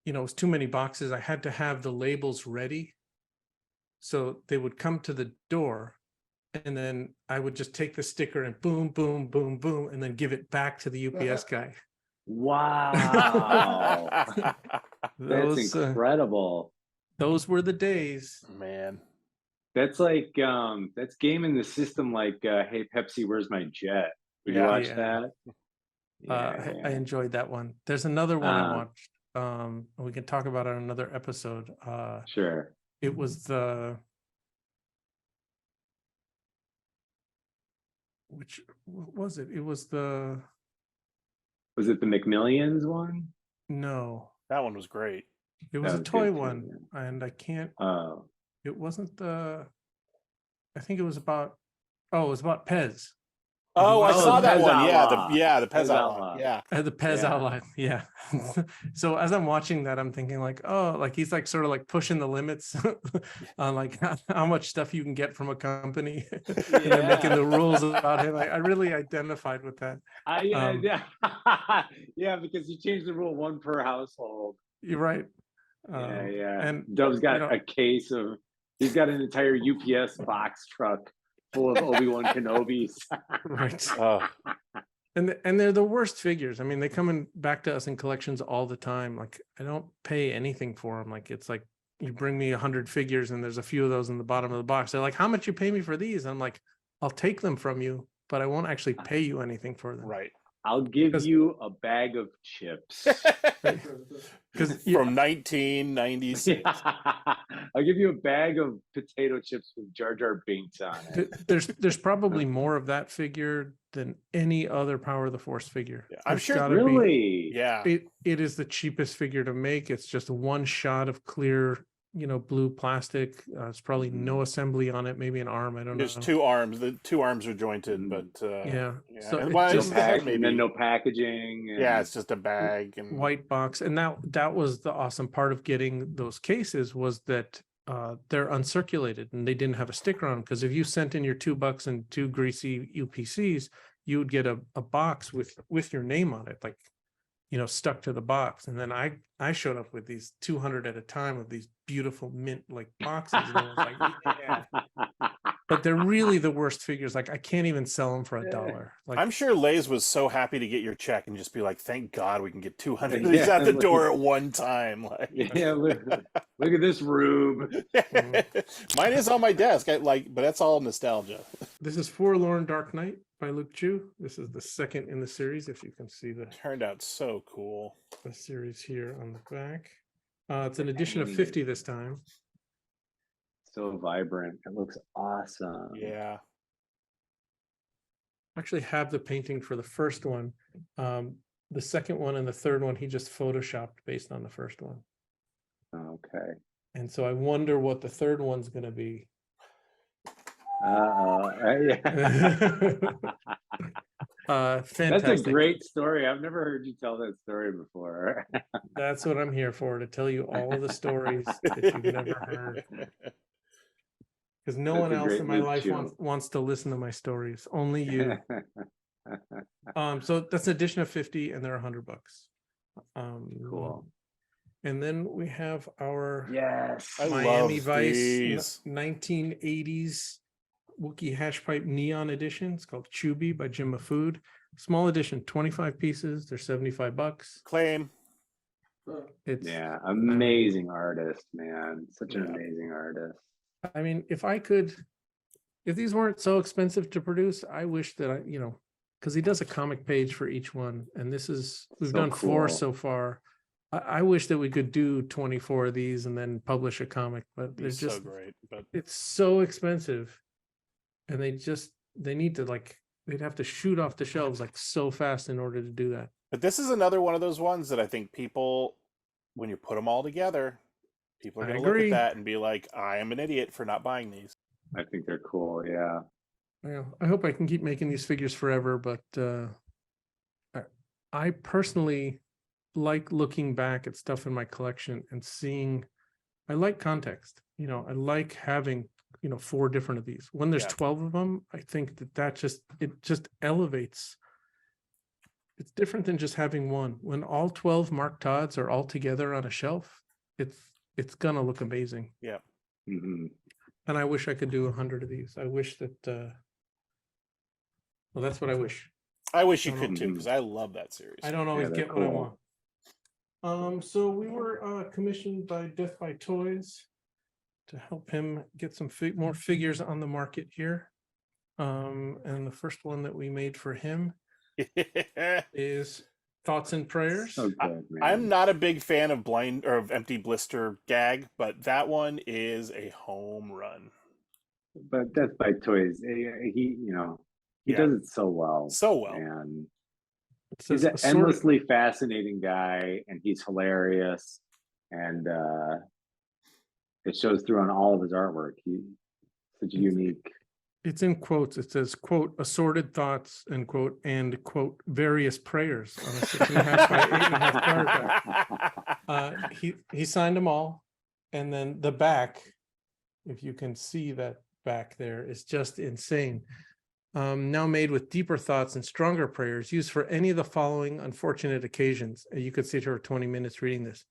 C: it was too many boxes. I had to have the labels ready. So they would come to the door, and then I would just take the sticker and boom, boom, boom, boom, and then give it back to the UPS guy.
D: Wow. That's incredible.
C: Those were the days.
B: Man.
D: That's like that's gaming the system like hey Pepsi, where's my jet? Would you watch that?
C: I enjoyed that one. There's another one I watched. We can talk about it on another episode.
D: Sure.
C: It was what was it? It was the
D: McMillions one?
C: No.
B: That one was great.
C: It was a toy one, and I can't. It wasn't I think it was about Pez.
B: Oh, I saw that
D: Pez
B: one.
D: Outlaw.
B: The Pez Outlaw. Yeah.
C: The Pez outline. Yeah. So as I'm watching that, I'm thinking like, oh, like he's like sort of like pushing the limits on like how much stuff you can get from a company. They're making the rules about him. I really identified with that.
D: Yeah, because you changed the rule 1 per household.
C: You're right.
D: And Dove's got a case of, he's got an entire UPS box truck full of Obi-Wan Kenobis.
C: Right. And they're the worst figures. I mean, they come back to us in collections all the time. Like, I don't pay anything for them. Like, it's like you bring me 100 figures and there's a few of those in the bottom of the box. They're like, how much you pay me for these? And I'm like, I'll take them from you, but I won't actually pay you anything for them.
B: Right.
D: I'll give you a bag of chips.
B: From 1996.
D: I'll I'll give you a bag of potato chips with Jar Jar Binks on it.
C: There's probably more of that figure than any other Power of the Force figure.
B: Yeah, I'm
C: There's
B: sure-
C: gotta be-
D: Really?
B: Yeah.
C: it is the cheapest figure to make. It's just one shot of clear, blue plastic. It's probably no assembly on it, maybe an arm. I don't
B: There's
C: know.
B: 2 arms. The 2 arms are jointed,
D: Mm.
B: but
C: Yeah. So
B: and
C: it
B: why
C: just-
B: is that
D: And then
B: maybe?
D: no packaging.
B: Yeah,
D: and-
B: it's just a bag and
C: White box. And that was the awesome part of getting those cases, was that they're uncirculated and they didn't have a sticker on them. Because if you sent in your $2 and 2 greasy UPCs, you would get a box with your name on it, like, stuck to the box. And then I showed up with these 200 at a time of these beautiful mint like boxes. And I was like, yeah. But they're really the worst figures. Like, I can't even sell them for $1. Like,
B: I'm sure Lays was so happy to get your check and just be like, "Thank God we can get 200 of these
D: Yeah,
B: out the
D: like-
B: door at one time." Like,
D: Yeah, look at this room.
B: mine is on my desk. But that's all nostalgia.
C: this is Forlorn Dark Knight by Luke Chu. This is the second in the series. If you can see the
B: Turned out so cool.
C: series here on the back. It's an edition of 50 this time.
D: So vibrant. It looks awesome.
B: Yeah.
C: I actually have the painting for the first one. The second one and the third one, he just photoshopped based on the first one.
D: Okay.
C: And so I wonder what the third one's going to be.
D: That's
C: Fantastic.
D: a great story. I've never heard you tell that story before.
C: That's what I'm here for, to tell you all of the stories that you've never heard. Because no
D: That's
C: one
D: a
C: else
D: great
C: in my
D: Luke
C: life
D: Chu.
C: wants to listen to my stories. Only you. So that's an edition of 50 and they're $100.
D: Cool.
C: And then we have our
D: Yes.
B: I
C: Miami
B: love
C: Vice
B: these.
C: 1980s Wookiee Hashpipe Neon Edition. It's called Chubby by Jim Mafood. Small edition, 25 pieces. They're $75.
B: Claim.
C: It's
D: Yeah, amazing artist, man. Such an
B: Yeah.
D: amazing artist.
C: I mean, if these weren't so expensive to produce, I wish that because he does a comic page for each one, and we've
D: So
C: done 4
D: cool.
C: so far. I wish that we could do 24 of these and then publish a comic, but
B: Be
C: there's
B: so
C: just
B: great. But
C: it's so expensive, and they need to they'd have to shoot off the shelves like so fast in order to do that.
B: this is another one of those ones that I think people, when you put them all together, people are
C: I
B: going to look
C: agree.
B: at that and be like, "I am an idiot for not buying these."
D: I think they're cool. Yeah.
C: I hope I can keep making these figures forever, but I personally like looking back at stuff in my collection and seeing. I like context. I like having 4 different of these. When there's
B: Yeah.
C: 12 of them, I think that just elevates. It's different than just having one. When all 12 Mark Todds are all together on a shelf, it's gonna look amazing.
B: Yeah.
D: Hmm.
C: And I wish I could do 100 of these. I wish that. Well, that's what I wish.
B: I wish you
C: Mhm.
B: could too, because I love that series.
C: I don't always
D: they're
C: get what I
D: cool.
C: want. So we were commissioned by Death by Toys to help him get some more figures on the market here. And the first one that we made for him is Thoughts and Prayers.
D: So good, man.
B: I'm not a big fan of empty blister gag, but that one is a home run.
D: But Death by Toys, he
B: Yeah.
D: does it so well.
B: So well.
D: And
C: It says
D: he's an
C: assorted-
D: endlessly fascinating guy, and he's hilarious, and it shows through on all of his artwork. He's such a unique.
C: It's in quotes. It says, quote, assorted thoughts, end quote, and quote, various prayers on a 6.5 by 8.5 card back. He signed them all. And then the back, if you can see that back there, is just insane. Now made with deeper thoughts and stronger prayers, used for any of the following unfortunate occasions. You could sit here for 20 minutes reading this.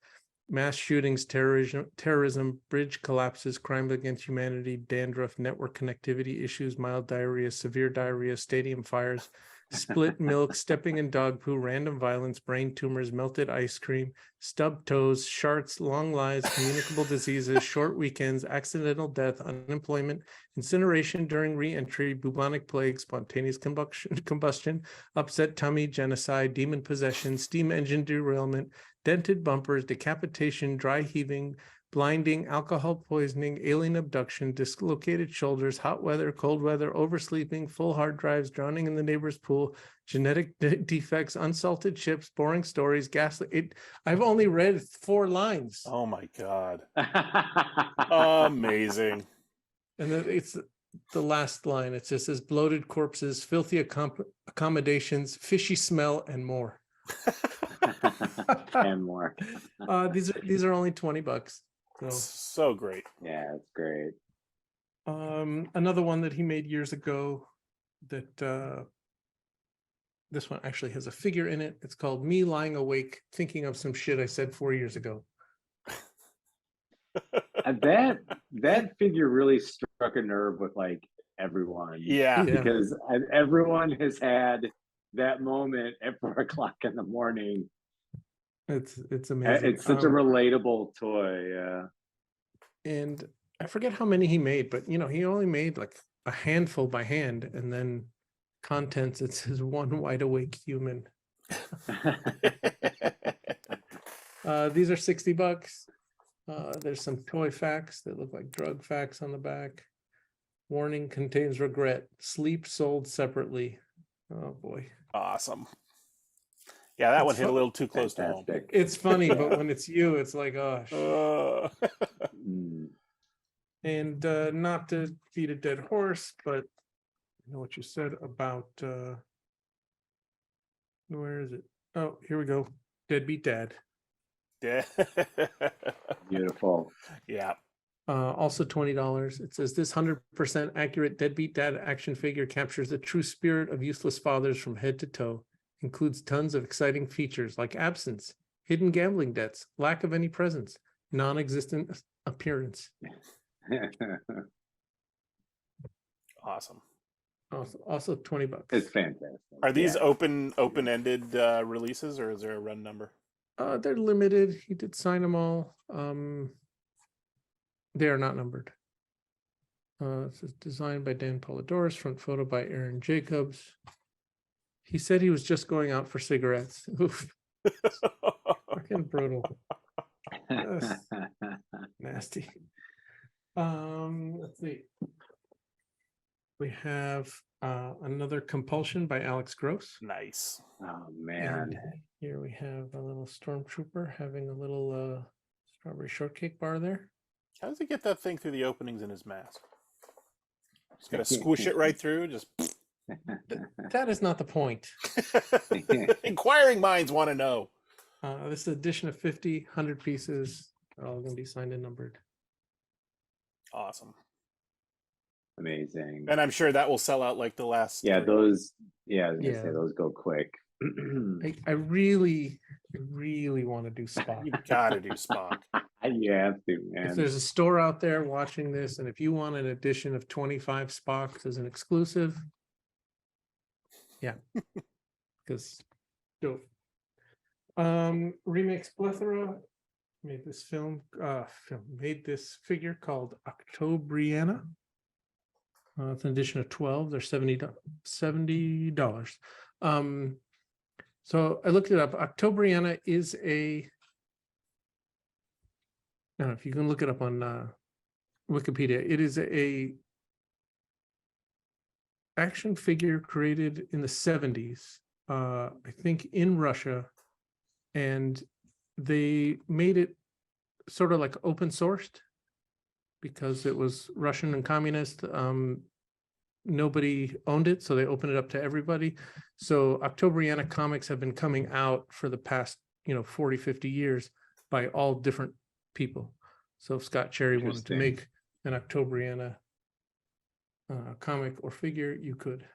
C: Mass shootings, terrorism, bridge collapses, crime against humanity, dandruff, network connectivity issues, mild diarrhea, severe diarrhea, stadium fires, split milk, stepping in dog poo, random violence, brain tumors, melted ice cream, stubbed toes, sharts, long lives, communicable diseases, short weekends, accidental death, unemployment, incineration during re-entry, bubonic plague, spontaneous combustion, upset tummy, genocide, demon possession, steam engine derailment, dented bumpers, decapitation, dry heaving, blinding, alcohol poisoning, alien abduction, dislocated shoulders, hot weather, cold weather, oversleeping, full hard drives, drowning in the neighbor's pool, genetic defects, unsalted chips, boring stories, gaslight. I've only read 4 lines.
B: Oh my God. Amazing.
C: And then it's the last line. It just says bloated corpses, filthy accommodations, fishy smell, and more.
D: And more.
C: These are only $20.
B: So great.
D: Yeah, it's great.
C: Another one that he made years ago that this one actually has a figure in it. It's called Me Lying Awake Thinking of Some Shit I Said 4 years ago.
D: That figure really struck a nerve with like everyone.
B: Yeah.
D: Because everyone has had that moment at 4 o'clock in the morning.
C: It's amazing.
D: It's such a relatable toy. Yeah.
C: And I forget how many he made, but you know, he only made like a handful by hand, and then contents, it says one wide awake human. These are $60. There's some toy facts that look like drug facts on the back. Warning, contains regret. Sleep sold separately. Oh boy.
B: Awesome. Yeah, that one hit a little too close
D: Fantastic.
B: to home.
C: It's funny, but when it's you, it's like, oh. And not to beat a dead horse, but you know what you said about where is it? Oh, here we go. Deadbeat Dad.
B: Yeah.
D: Beautiful.
B: Yeah.
C: Also $20. It says this 100% accurate Deadbeat Dad action figure captures the true spirit of useless fathers from head to toe. Includes tons of exciting features like absence, hidden gambling debts, lack of any presence, non-existent appearance.
B: Awesome.
C: Also $20.
D: It's fantastic.
B: Are these open-ended releases, or is there a run number?
C: They're limited. He did sign them all. They are not numbered. It says designed by Dan Polidorus, front photo by Aaron Jacobs. He said he was just going out for cigarettes. Oof. Fucking brutal. Yes. Nasty. Let's see. We have another Compulsion by Alex Gross.
B: Nice.
D: Oh man.
C: And here we have a little stormtrooper having a little strawberry shortcake bar there.
B: How does he get that thing through the openings in his mask? Just gotta squish it right through. Just
C: That is not the point.
B: inquiring minds want to know.
C: This is an edition of 50, 100 pieces. They're all going to be signed and numbered.
B: Awesome.
D: Amazing.
B: And I'm sure that will sell out like the last.
D: Yeah,
B: 3.
D: those. Yeah, I was gonna
C: Yeah.
D: say those go quick.
C: I really want to do Spock.
B: You gotta do Spock.
D: You have to,
C: If
D: man.
C: there's a store out there watching this, and if you want an edition of 25 Spocks as an exclusive, yeah, because dope. Remix Plethora made this made this figure called Octobriana. It's an edition of 12. They're $70. So I looked it up. Octobriana is I don't know if you can look it up on Wikipedia. It is a action figure created in the 70s, I think in Russia, and they made it sort of like open sourced because it was Russian and communist. Nobody owned it, so they opened it up to everybody. So Octobriana comics have been coming out for the past 40, 50 years by all different people. So if Scott Cherry wanted to
D: Interesting.
C: make an Octobriana comic or figure, you could.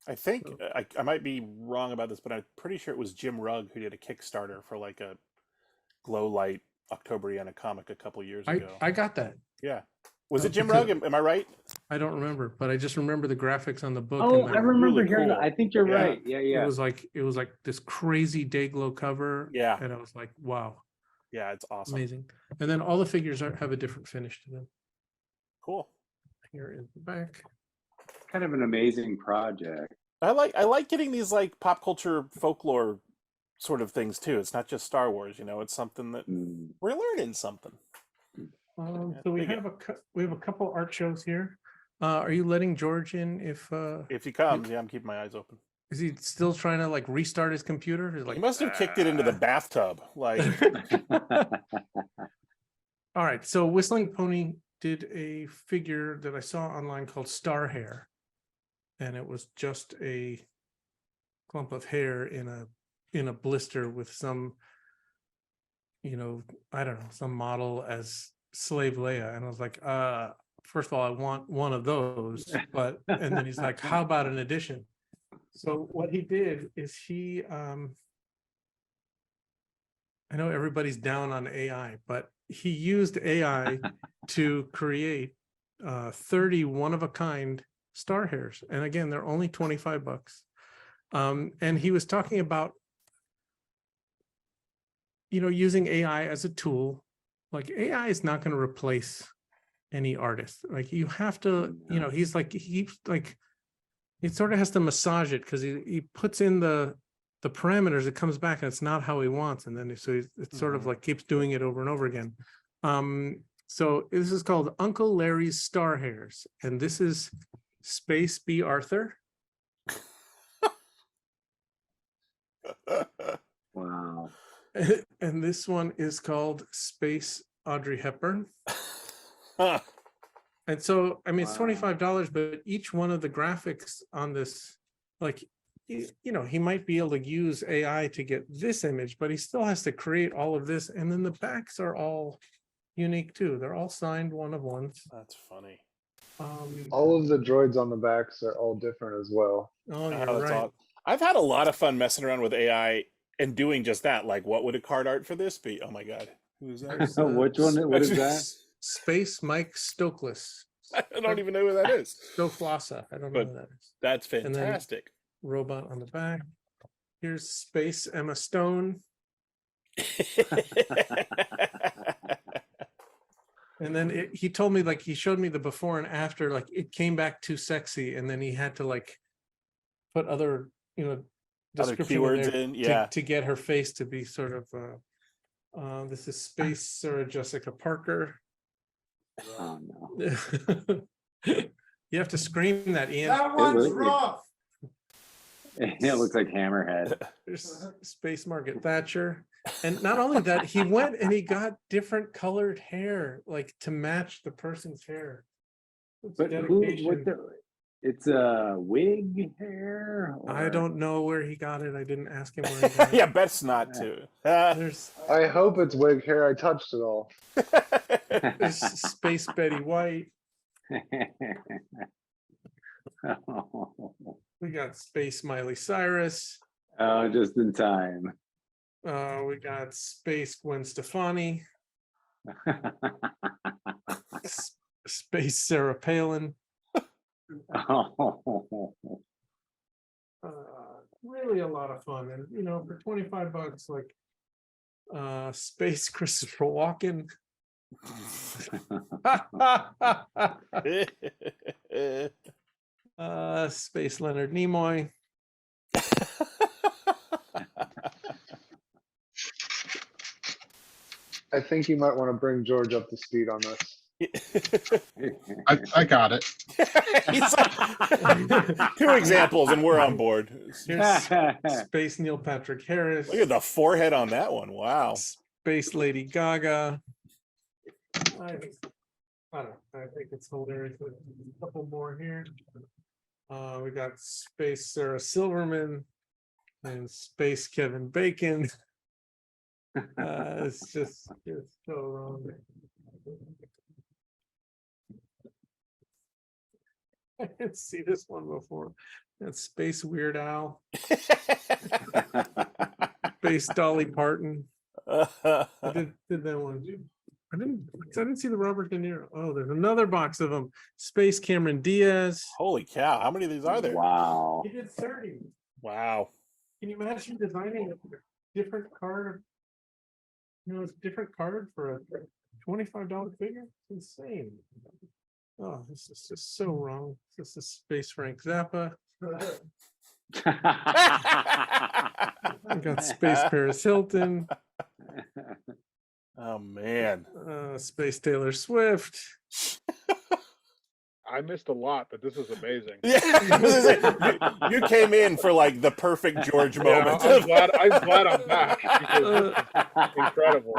B: I think I might be wrong about this, but I'm pretty sure it was Jim Rugg who did a Kickstarter for like a glow light Octobriana comic a couple years ago.
C: I got that.
B: Yeah. Was it
C: Oh,
B: Jim
C: because-
B: Rugg? Am I right?
C: I don't remember, but I just remember the graphics on the book.
D: Oh,
C: and
D: I remember
B: really
D: hearing that.
B: cool.
D: I think you're
B: Yeah.
D: right. Yeah,
C: It
D: yeah.
C: was like this crazy day glow cover.
B: Yeah.
C: And I was like, wow,
B: Yeah, it's awesome.
C: amazing. And then all the figures have a different finish to them.
B: Cool.
C: Here is the back.
D: Kind of an amazing project.
B: I like getting these like pop culture folklore sort of things too. It's not just Star Wars, it's something that
D: Mm.
B: we're learning something.
C: So we
B: dig it.
C: have we have a couple art shows here. Are you letting George in
B: If he comes, yeah, I'm keeping my eyes open.
C: is he still trying to like restart his computer? He's
B: He
C: like,
B: must have kicked it into the bathtub. Like,
C: all right, so Whistling Pony did a figure that I saw online called Star Hair. And it was just a clump of hair in a blister with some, I don't know, some model as Slave Leia. And I was like, first of all, I want one of those, and then he's like, how about an edition? So what he did is I know everybody's down on AI, but he used AI to create 30 one-of-a-kind star hairs. And again, they're only $25. And he was talking about, using AI as a tool. Like AI is not going to replace any artist. Like you have to, he's like, it sort of has to massage it because he puts in the parameters, it comes back and it's not how he wants. And then it sort of like keeps doing it over and over again. So this is called Uncle Larry's Star Hairs. And this is Space B. Arthur.
D: Wow.
C: And this one is called Space Audrey Hepburn. And so, I mean, it's $25, but each one of the graphics on this, like, he might be able to use AI to get this image, but he still has to create all of this. And then the backs are all unique too. They're all signed one of ones.
B: that's funny.
E: All of the droids on the backs are all different as well.
C: Oh, you're
B: That's
C: right.
B: I've had a lot of fun messing around with AI and doing just that. Like, what would a card art for this be? Oh my god, who's that?
D: Which one? What is that?
C: Space Mike Stokeless.
B: I don't even know who that is.
C: Stoklasa. I don't know
B: But
C: who that is.
B: That's
C: then-
B: fantastic.
C: Robot on the back. Here's Space Emma Stone. And then he told me, like, he showed me the before and after, like it came back too sexy. And then he had to like put other,
B: Other
C: description
B: keywords
C: there
B: in, yeah.
C: to get her face to be sort of, this is Space Sarah Jessica Parker.
D: Oh no.
C: You have to scream that, Ian.
D: That one's rough. It looks like Hammerhead.
C: There's Space Margaret Thatcher. And not only that, he went and he got different colored hair, like to match the person's hair. It's
D: But
C: dedication.
D: it's a wig hair?
C: I
D: or-
C: don't know where he got it. I didn't ask him where he got it.
B: Yeah, best not to.
C: There's
E: I hope it's wig hair. I touched it all.
C: there's Space Betty White. We got Space Miley Cyrus.
D: Oh, just in time.
C: We got Space Gwen Stefani. Space Sarah Palin. Really a lot of fun. And for $25, like Space Christopher Walken. Space Leonard Nimoy.
E: I think you might want to bring George up to speed on this.
I: I got it.
B: He's like, 2 examples and we're on board.
C: Here's Space Neil Patrick Harris.
B: Look at the forehead on that one. Wow.
C: Space Lady Gaga. I don't know. I think it's hilarious. A couple more here. We got Space Sarah Silverman and Space Kevin Bacon. It's so wrong. I didn't see this one before. That's Space Weird Al. Space Dolly Parton. I did that one. I didn't see the Robert De Niro. Oh, there's another box of them. Space Cameron Diaz.
B: Holy cow. How many of these are there?
D: Wow.
C: He did 30.
B: Wow.
C: Can you imagine designing a different card? It's a different card for a $25 figure? It's insane. Oh, this is just so wrong. This is Space Frank Zappa. I got Space Paris Hilton.
B: Oh man.
C: Space Taylor Swift.
A: I missed a lot, but this is amazing.
B: Yeah, I was gonna say, you came in for like the perfect George
A: Yeah,
B: moment.
A: I'm glad I'm back because this is incredible.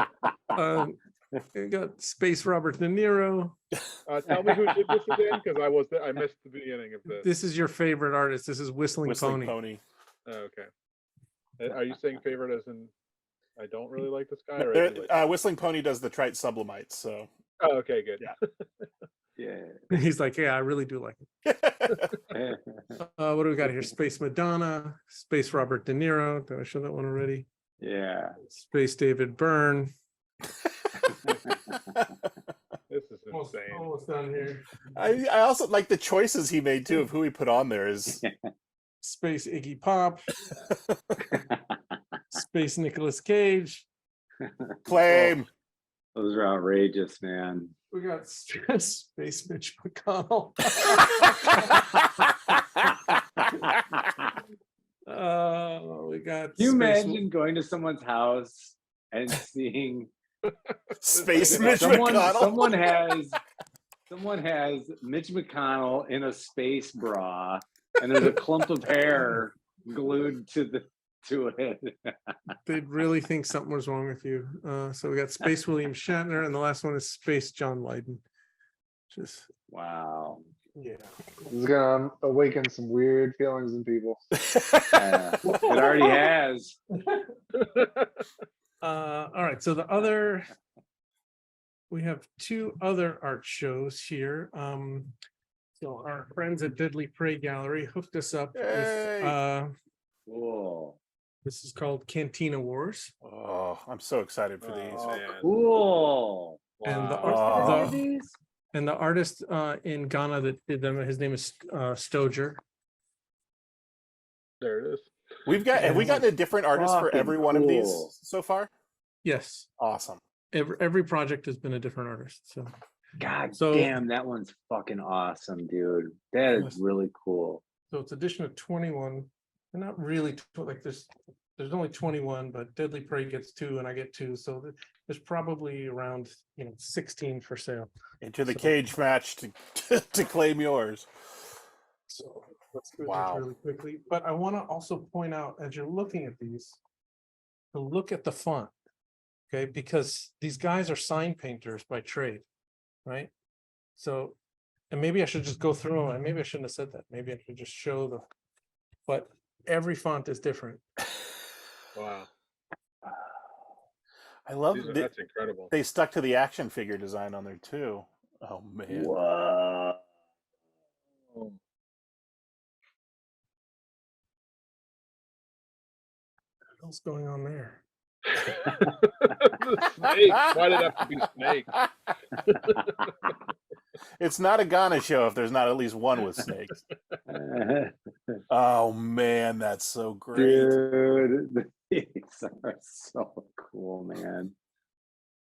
C: We got Space Robert De Niro.
A: Tell me who did this again, because I missed the beginning of this.
C: This is your favorite artist. This is Whistling Pony.
A: Oh, okay. Are you saying favorite as in I don't really like this guy? Or I do like
B: Whistling Pony does the Trite Sublimites, so.
A: oh, okay, good.
B: Yeah.
D: Yeah.
C: He's like, yeah, I really do like it. What do we got here? Space Madonna, Space Robert De Niro. Did I show that one already?
D: Yeah.
C: Space David Byrne.
A: This is insane.
C: Almost done here.
B: I also like the choices he made too of who he put on there is
C: Space Iggy Pop. Space Nicolas Cage.
B: claim.
D: Those are outrageous, man.
C: We got Space Mitch McConnell. We got.
D: Can you
C: Space-
D: imagine going to someone's house and seeing
B: Space Mitch
D: someone,
B: McConnell.
D: someone has Mitch McConnell in a space bra, and there's a clump of hair glued to it.
C: They'd really think something was wrong with you. So we got Space William Shatner, and the last one is Space John Lydon. Just
D: Wow.
C: yeah.
E: This is gonna awaken some weird feelings in people.
D: It already has.
C: All right. So we have two other art shows here. So our friends at Deadly Prey Gallery hooked us up with
B: Yay.
D: Cool.
C: this is called Cantina Wars.
B: Oh, I'm so excited for these.
A: Oh, man.
D: Cool.
C: And the
A: Wow.
C: And the artist in Ghana that did them, his name is Stoger.
A: There it is.
B: Have we gotten a different artist for
D: Fucking
B: every one of these
D: cool.
B: so far?
C: Yes.
B: Awesome.
C: Every project has been a different artist. So
D: God
C: So-
D: damn, that one's fucking awesome, dude. That is
C: Yes.
D: really cool.
C: so it's edition of 21. And not really like there's only 21, but Deadly Prey gets 2 and I get 2. So there's probably around 16 for sale.
B: Into the
C: So-
B: cage match to claim yours.
C: So let's do
B: Wow.
C: this really quickly. But I want to also point out as you're looking at these, to look at the font. Okay, because these guys are sign painters by trade, right? So, and maybe I should just go through them. And maybe I shouldn't have said that. Maybe I should just show but every font is different.
A: Wow.
B: I love
A: That's incredible.
B: they stuck to the action figure design on there too. Oh man.
D: Whoa.
C: What's going on there?
A: The snake. Why did it have to be snake?
B: It's not a Ghana show if there's not at least one with snakes. Oh man, that's so great.
D: Dude, these are so cool, man.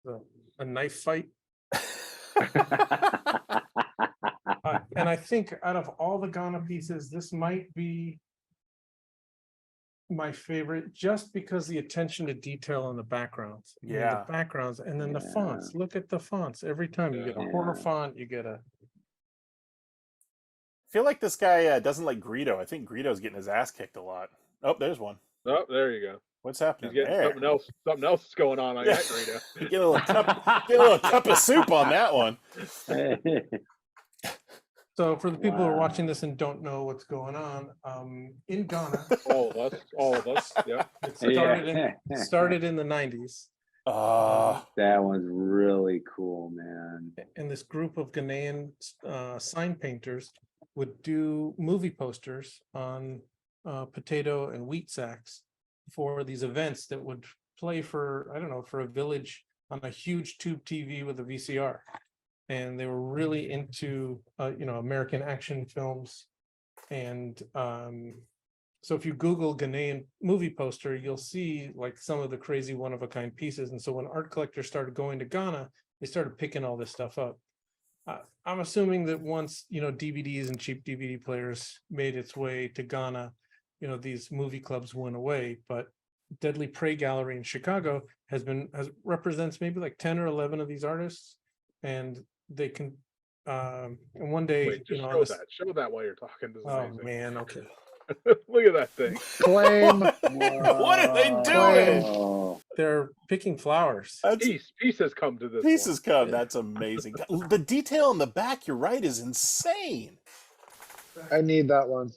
C: So, a knife fight. And I think out of all the Ghana pieces, this might be my favorite, just because the attention to detail on the backgrounds. I mean,
B: Yeah.
C: the backgrounds, and then the
D: Yeah.
C: fonts. Look at the fonts. Every time you get a horror
D: Yeah.
C: font, you get a.
B: I feel like this guy doesn't like Greedo. I think Greedo's getting his ass kicked a lot. Oh, there's one.
A: Oh, there you go.
B: What's
A: He's
B: happening
A: getting
B: there?
A: something else is going on
B: Yeah.
A: that Greedo.
B: Get a little cup of soup on that one.
C: So for the people who are
D: Wow.
C: watching this and don't know what's going on, in Ghana,
A: All of us. Yeah.
C: it
D: Yeah.
C: started in the 90s.
D: That one's really cool, man.
C: And this group of Ghanaian sign painters would do movie posters on potato and wheat sacks for these events that would play for, I don't know, for a village on a huge tube TV with a VCR. And they were really into, American action films. And so if you Google Ghanaian movie poster, you'll see like some of the crazy one-of-a-kind pieces. And so when art collectors started going to Ghana, they started picking all this stuff up. I'm assuming that once, DVDs and cheap DVD players made its way to Ghana, these movie clubs went away. But Deadly Prey Gallery in Chicago represents maybe like 10 or 11 of these artists, and they can and one day,
A: Wait, just
C: on
A: show
C: this,
A: that. Show that while you're talking. This is
C: oh
A: amazing.
C: man, okay.
A: Look at that thing.
E: Claim.
B: What are they doing?
D: Whoa.
C: They're picking flowers.
B: That's
A: Peace has come to this.
B: pieces
A: one.
B: come. That's amazing. The detail in the back, you're right, is insane.
E: I need that one.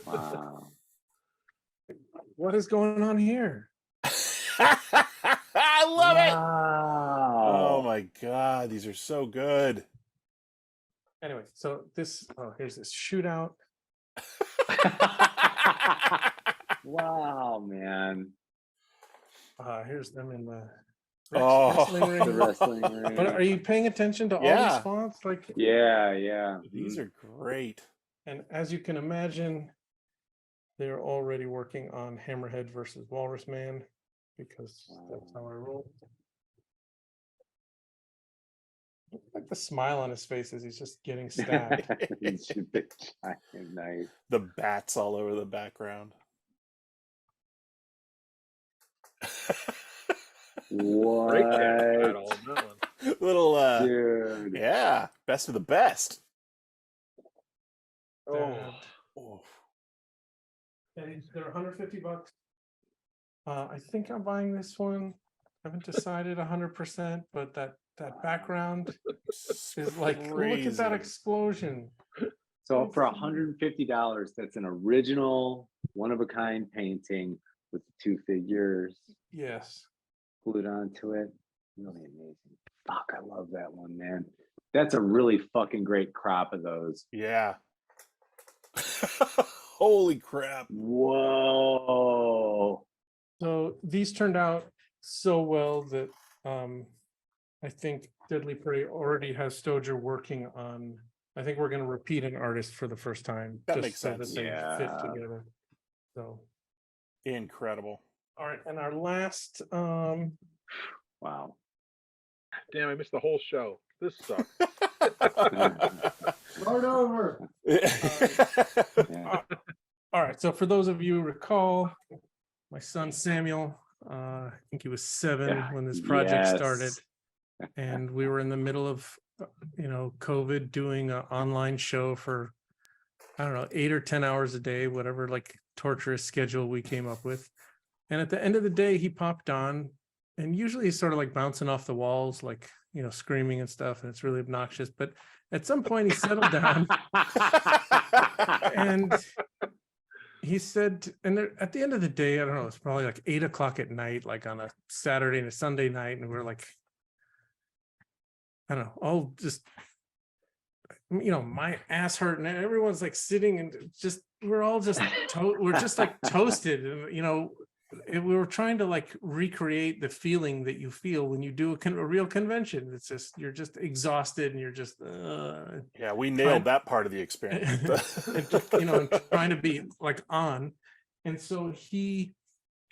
D: Wow.
C: What is going on here?
B: I love it. Oh
D: Wow.
B: my god, these are so good.
C: Anyway, so here's this shootout.
D: Wow, man.
C: Here's them in the
B: Oh.
C: wrestling ring.
D: The wrestling ring.
C: But are you paying attention to all
B: Yeah.
C: these fonts? Like,
D: Yeah.
B: These are great.
C: and as you can imagine, they're already working on Hammerhead versus Walrus Man, because that's how I roll. Like the smile on his face as he's just getting stabbed.
D: It's a big giant knife.
B: The bats all over the background.
A: Break dance
D: What?
A: battle on that one.
B: Little
D: Dude.
B: yeah, best of the best.
A: Oh,
B: Oh.
C: And they're $150. I think I'm buying this one. I haven't decided 100%, but that background is like, look at that
B: Crazy.
C: explosion.
D: So for $150, that's an original, one-of-a-kind painting with the two figures
C: Yes.
D: glued onto it. Really amazing. Fuck, I love that one, man. That's a really fucking great crop of those.
B: Yeah. Holy crap.
D: Whoa.
C: So these turned out so well that I think Deadly Prey already has Stoger working on. I think we're going to repeat an artist for the first time.
B: That
C: just
B: makes
C: so
B: sense.
C: That they fit
D: Yeah.
C: together. So,
B: Incredible.
C: all right, and our last
D: Wow.
A: damn! I missed the whole show. This sucks.
E: Start over.
D: Yeah.
C: all right, so for those of you who recall, my son Samuel, I think he was 7 when this project started,
D: Yes.
C: and we were in the middle of COVID, doing an online show for, I don't know, 8 or 10 hours a day, whatever like torturous schedule we came up with. And at the end of the day, he popped on, and usually he's sort of like bouncing off the walls, like, screaming and stuff, and it's really obnoxious. But at some point he settled down and he said, and at the end of the day, I don't know, it's probably like 8 o'clock at night, like on a Saturday and a Sunday night. And we're like, I don't know, all just, my ass hurt, and everyone's like sitting and just, we're all just, we're just like toasted. And, we were trying to like recreate the feeling that you feel when you do a real convention. It's just, you're just exhausted and you're just,
B: Yeah, we nailed that part of the experience.
C: and trying to be like on. And so he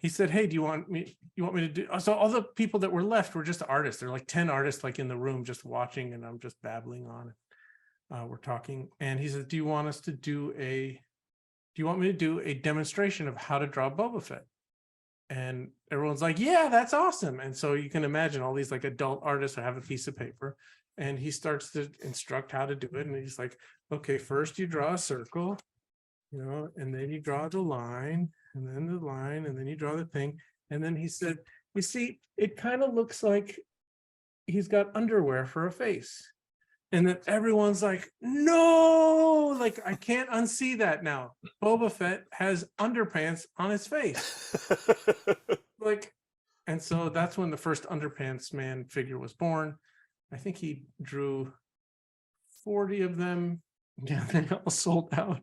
C: said, hey, do you want me to do, so all the people that were left were just artists. There are like 10 artists like in the room just watching, and I'm just babbling on. We're talking, and he said, do you want me to do a demonstration of how to draw Boba Fett? And everyone's like, yeah, that's awesome. And so you can imagine all these like adult artists have a piece of paper, and he starts to instruct how to do it. And he's like, okay, first you draw a circle, and then you draw the line, and then the line, and then you draw the thing. And then he said, you see, it kind of looks like he's got underwear for a face. And then everyone's like, no, like, I can't unsee that now. Boba Fett has underpants on his face. Like, and so that's when the first Underpants Man figure was born. I think he drew 40 of them. Yeah, they all sold out.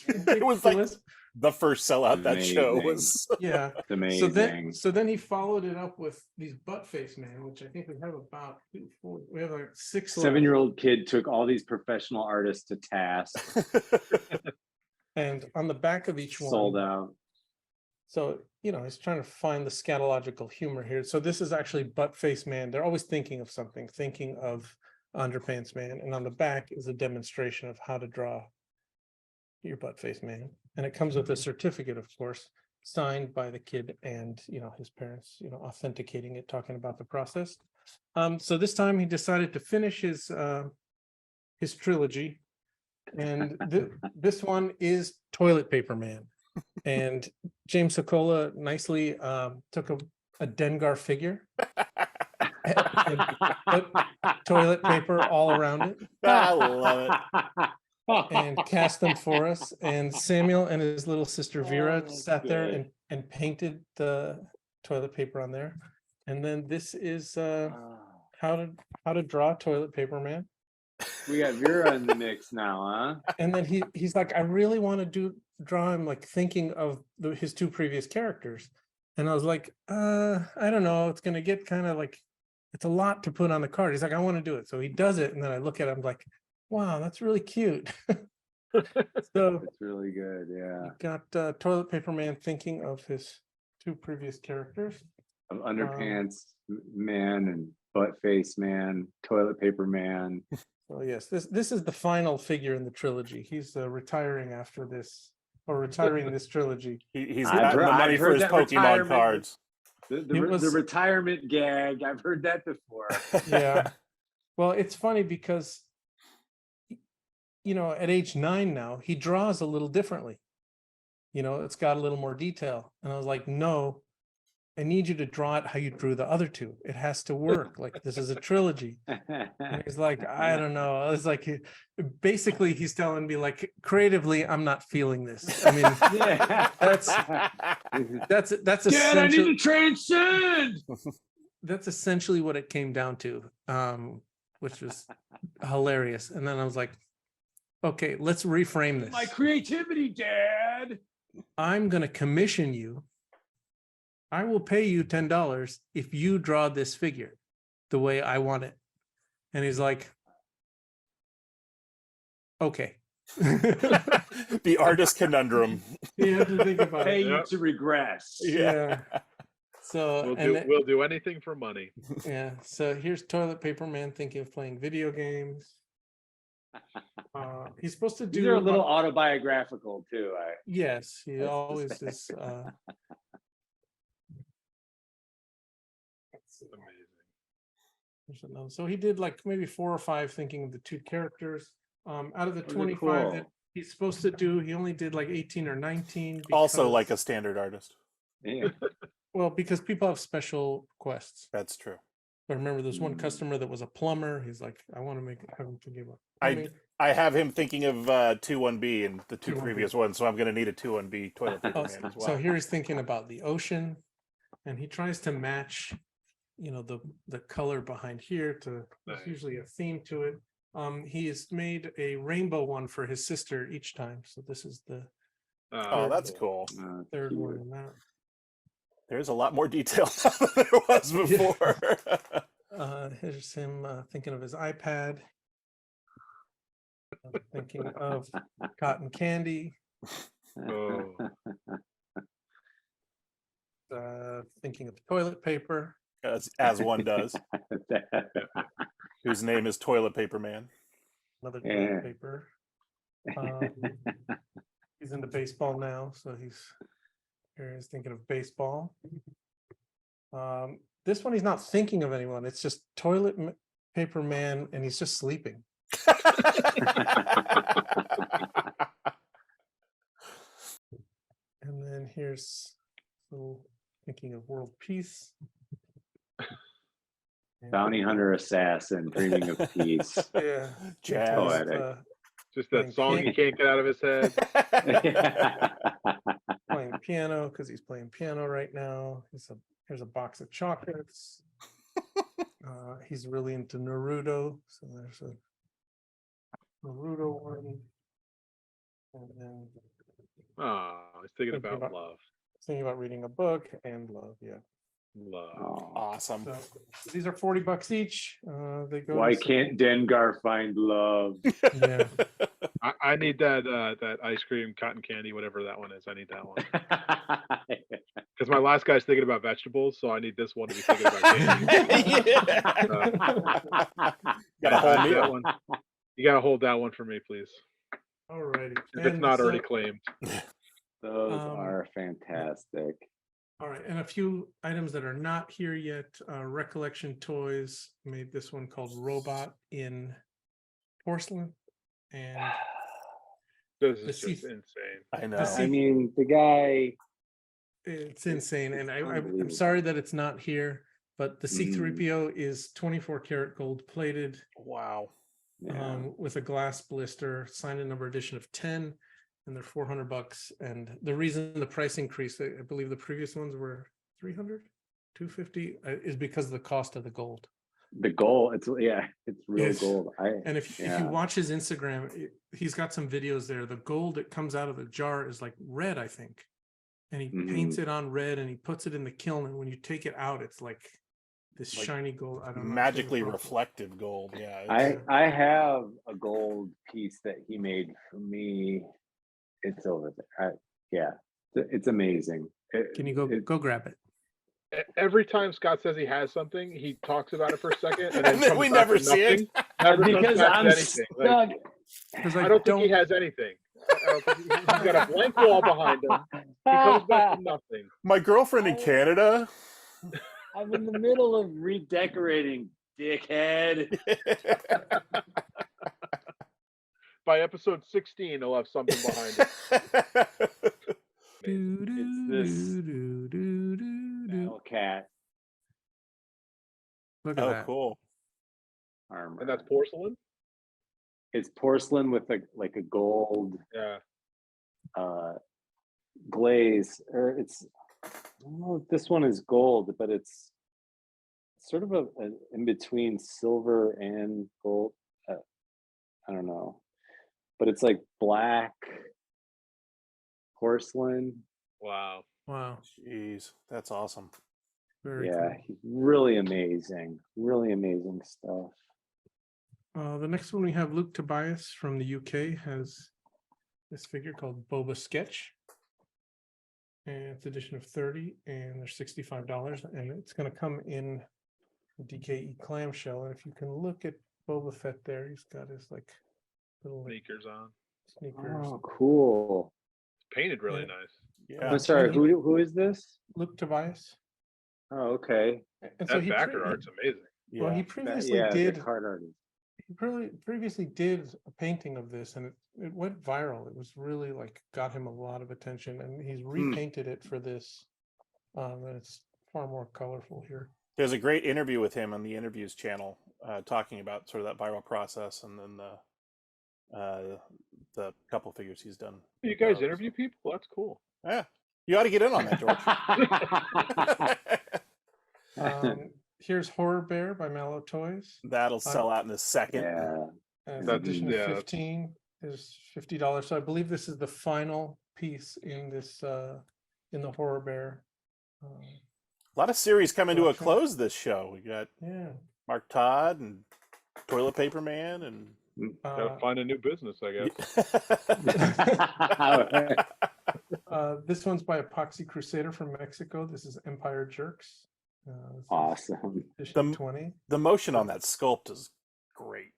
B: It was like the first sellout that show
D: Amazing.
B: was.
C: Yeah.
D: It's amazing.
C: So then he followed it up with these Butt Face Man, which I think we have about 2, 4, we have like 6 left.
D: 7-year-old kid took all these professional artists to task.
C: And on the back of each one,
D: Sold out.
C: so he's trying to find the scatological humor here. So this is actually Butt Face Man. They're always thinking of something, thinking of Underpants Man, and on the back is a demonstration of how to draw your Butt Face Man, and it comes with a certificate, of course. signed by the kid and, his parents, authenticating it, talking about the process. So this time he decided to finish his trilogy. And this one is Toilet Paper Man. And James Sokola nicely took a Dengar figure and put toilet paper all around it.
B: I love it.
C: And cast them for us. And Samuel and his little sister Vera
D: Oh,
C: sat there
D: good.
C: and painted the toilet paper on there. And then this is how to draw Toilet Paper Man.
D: We got Vera in the mix now, huh?
C: And then he's like, I really want to draw him like thinking of his two previous characters. And I was like, I don't know. It's gonna get kind of like, it's a lot to put on the card. He's like, I want to do it. So he does it. And then I look at him like, wow, that's really cute. So
D: It's really good. Yeah.
C: you got Toilet Paper Man thinking of his two previous characters.
D: Of underpants man and butt face man, toilet paper man.
C: So yes, this is the final figure in the trilogy. He's retiring after this, or retiring this trilogy.
B: He's
D: I've
B: gotten
D: heard-
B: the money
D: I've
B: for
D: heard
B: his
D: that
B: Pokemon
D: retirement-
B: cards.
D: The retirement gag. I've heard that before.
C: Yeah. Well, it's funny because, at age 9 now, he draws a little differently. It's got a little more detail. And I was like, no, I need you to draw it how you drew the other two. It has to work. Like, this is a trilogy. And he's like, I don't know. I was like, basically, he's telling me, like, creatively, I'm not feeling this. I mean, that's
D: Dad, I
C: essentially,
D: need to transcend.
C: that's essentially what it came down to, which was hilarious. And then I was like, okay, let's reframe this.
D: My creativity, Dad.
C: I'm going to commission you. I will pay you $10 if you draw this figure the way I want it. And he's like, okay.
B: The artist conundrum.
C: You have to think about
D: Pay
C: it.
D: you to regress.
C: Yeah. So,
A: We'll do anything for money.
C: yeah. So here's Toilet Paper Man thinking of playing video games. He's supposed to do
D: These are a little autobiographical too.
C: yes, he
D: That's
C: always is.
A: That's amazing.
C: There's another- So he did like maybe 4 or 5 thinking of the two characters. Out of the
D: Those are
C: 25 that
D: cool.
C: he's supposed to do, he only did like 18 or 19.
B: Also,
C: because-
B: like a standard artist.
D: Yeah.
C: well, because people have special requests.
B: That's true.
C: I remember there's one
D: Mm.
C: customer that was a plumber. He's like, I want to have him to give up.
B: I have him thinking of 2-1B and the 2
C: 2-1B.
B: previous ones, so I'm going to need a 2-1B toilet paper man as well.
C: So here he's thinking about the ocean, and he tries to match, the color behind here to. There's
A: Nice.
C: usually a theme to it. He has made a rainbow one for his sister each time. So this is the
B: Oh, that's cool.
C: third
D: Cute.
C: one in that.
B: There's a lot more detail than there was before.
C: Here's him thinking of his iPad. Thinking of cotton candy.
A: Oh,
C: Thinking of toilet paper.
B: as one does. Whose name is Toilet Paper Man.
C: Another
D: Yeah.
C: toilet paper. He's into baseball now, so he's thinking of baseball. This one he's not thinking of anyone. It's just paper man, and he's just sleeping. And then here's thinking of world peace. And,
D: Bounty hunter assassin, dreaming of peace.
C: Yeah.
B: Jazz.
D: Poetic.
A: just that song he can't get out of his head.
C: Playing piano because he's playing piano right now. Here's a box of chocolates. He's really into Naruto, so there's a Naruto one. And then
A: Oh, he's thinking
C: Thinking
A: about
C: about-
A: love.
C: thinking about reading a book and love. Yeah.
A: Love.
D: Oh,
B: Awesome.
C: So these are $40 each. They go.
D: why
C: to-
D: can't Dengar find love?
C: Yeah.
A: I need that ice cream, cotton candy, whatever that one is. I need that one. Because my last guy's thinking about vegetables, so I need this one to be thinking about candy.
B: Got a whole
A: that
B: meal.
A: one. You gotta hold that one for me, please.
C: Alrighty.
A: If it's not already claimed.
D: Those
C: Um,
D: are fantastic.
C: All right, and a few items that are not here yet. Recollection Toys made this one called Robot in porcelain, and
A: This
C: the
A: is just
C: C-
A: insane.
B: I know.
C: the
D: I
C: C-
D: mean, the guy.
C: it's insane, and I'm
D: unbelievable.
C: sorry that it's not here, but the
D: Mhm.
C: C3PO is 24 karat gold plated,
B: Wow.
D: Yeah.
C: with a glass blister, signed and number edition of 10, and they're $400. And the reason the price increase, I believe the previous ones were 300, 250, is because of the cost of the gold.
D: The gold. It's real
C: Yes.
D: gold.
C: And if you watch his Instagram, he's got some videos there. The gold that comes out of the jar is like red, I think. And he paints it on red and he puts it in the kiln. And when you take it out, it's like this
B: Like
C: shiny gold. I don't know.
B: Magically reflective gold. Yeah.
D: I have a gold piece that he made for me. It's over there. It's amazing.
C: Can you go grab it?
A: Every time Scott says he has something, he talks about it for a second, and
B: And
A: then
B: then
A: comes
B: we
A: back
B: never
A: to
B: see it.
A: nothing. Never comes
D: Because
A: back to
D: I'm
A: anything. Like,
D: stuck.
C: Because
A: I don't think he has anything. He's got a blank wall behind him. He comes back to nothing.
B: My girlfriend in Canada.
D: I'm in the middle of redecorating, dickhead.
A: By episode 16, he'll have something behind it.
D: Metal cat
C: Look at
B: Oh,
C: that.
B: cool.
D: armor.
A: And that's porcelain?
D: It's porcelain with a gold
A: Yeah.
D: glaze, or it's, I don't know if this one is gold, but it's sort of a in between silver and gold. I don't know, but it's like black porcelain.
A: Wow.
C: Wow.
B: Jeez, that's awesome.
C: Very
D: Yeah, really amazing stuff.
C: cool. The next one we have Luke Tobias from the UK has this figure called Boba Sketch. And it's edition of 30 and they're $65. And it's going to come in a DKE clamshell. And if you can look at Boba Fett there, he's got his like little
A: Sneakers on.
C: sneakers.
D: Oh, cool.
A: Painted really
C: Yeah.
A: nice.
B: Yeah.
D: I'm sorry, who is this?
C: Luke Tobias.
D: Oh, okay.
C: And
A: That backer art's amazing.
C: Well, he
B: Yeah.
C: previously
D: Yeah,
C: did.
D: the card artist.
C: He previously did a painting of this, and it went viral. It was really like got him a lot of attention, and he's repainted it for this. And it's far more colorful here.
B: There's a great interview with him on the Interviews channel, talking about sort of that viral process, and then the couple figures he's done.
A: You guys interview people? That's cool.
B: Yeah, you ought to get in on that, George.
C: Here's Horror Bear by Mallow Toys.
B: That'll sell out in a second.
D: Yeah.
C: Edition of
A: yeah,
C: 15 is $50. So I believe this is the final piece in this in the Horror Bear.
B: A lot of series coming to a
C: Collection.
B: close this show. We got
C: Yeah.
B: Mark Todd and Toilet Paper Man and
A: Gotta find a new business, I guess.
C: This one's by Epoxy Crusader from Mexico. This is Empire Jerks. This is
D: Awesome.
C: edition 20.
B: the motion on that sculpt is great.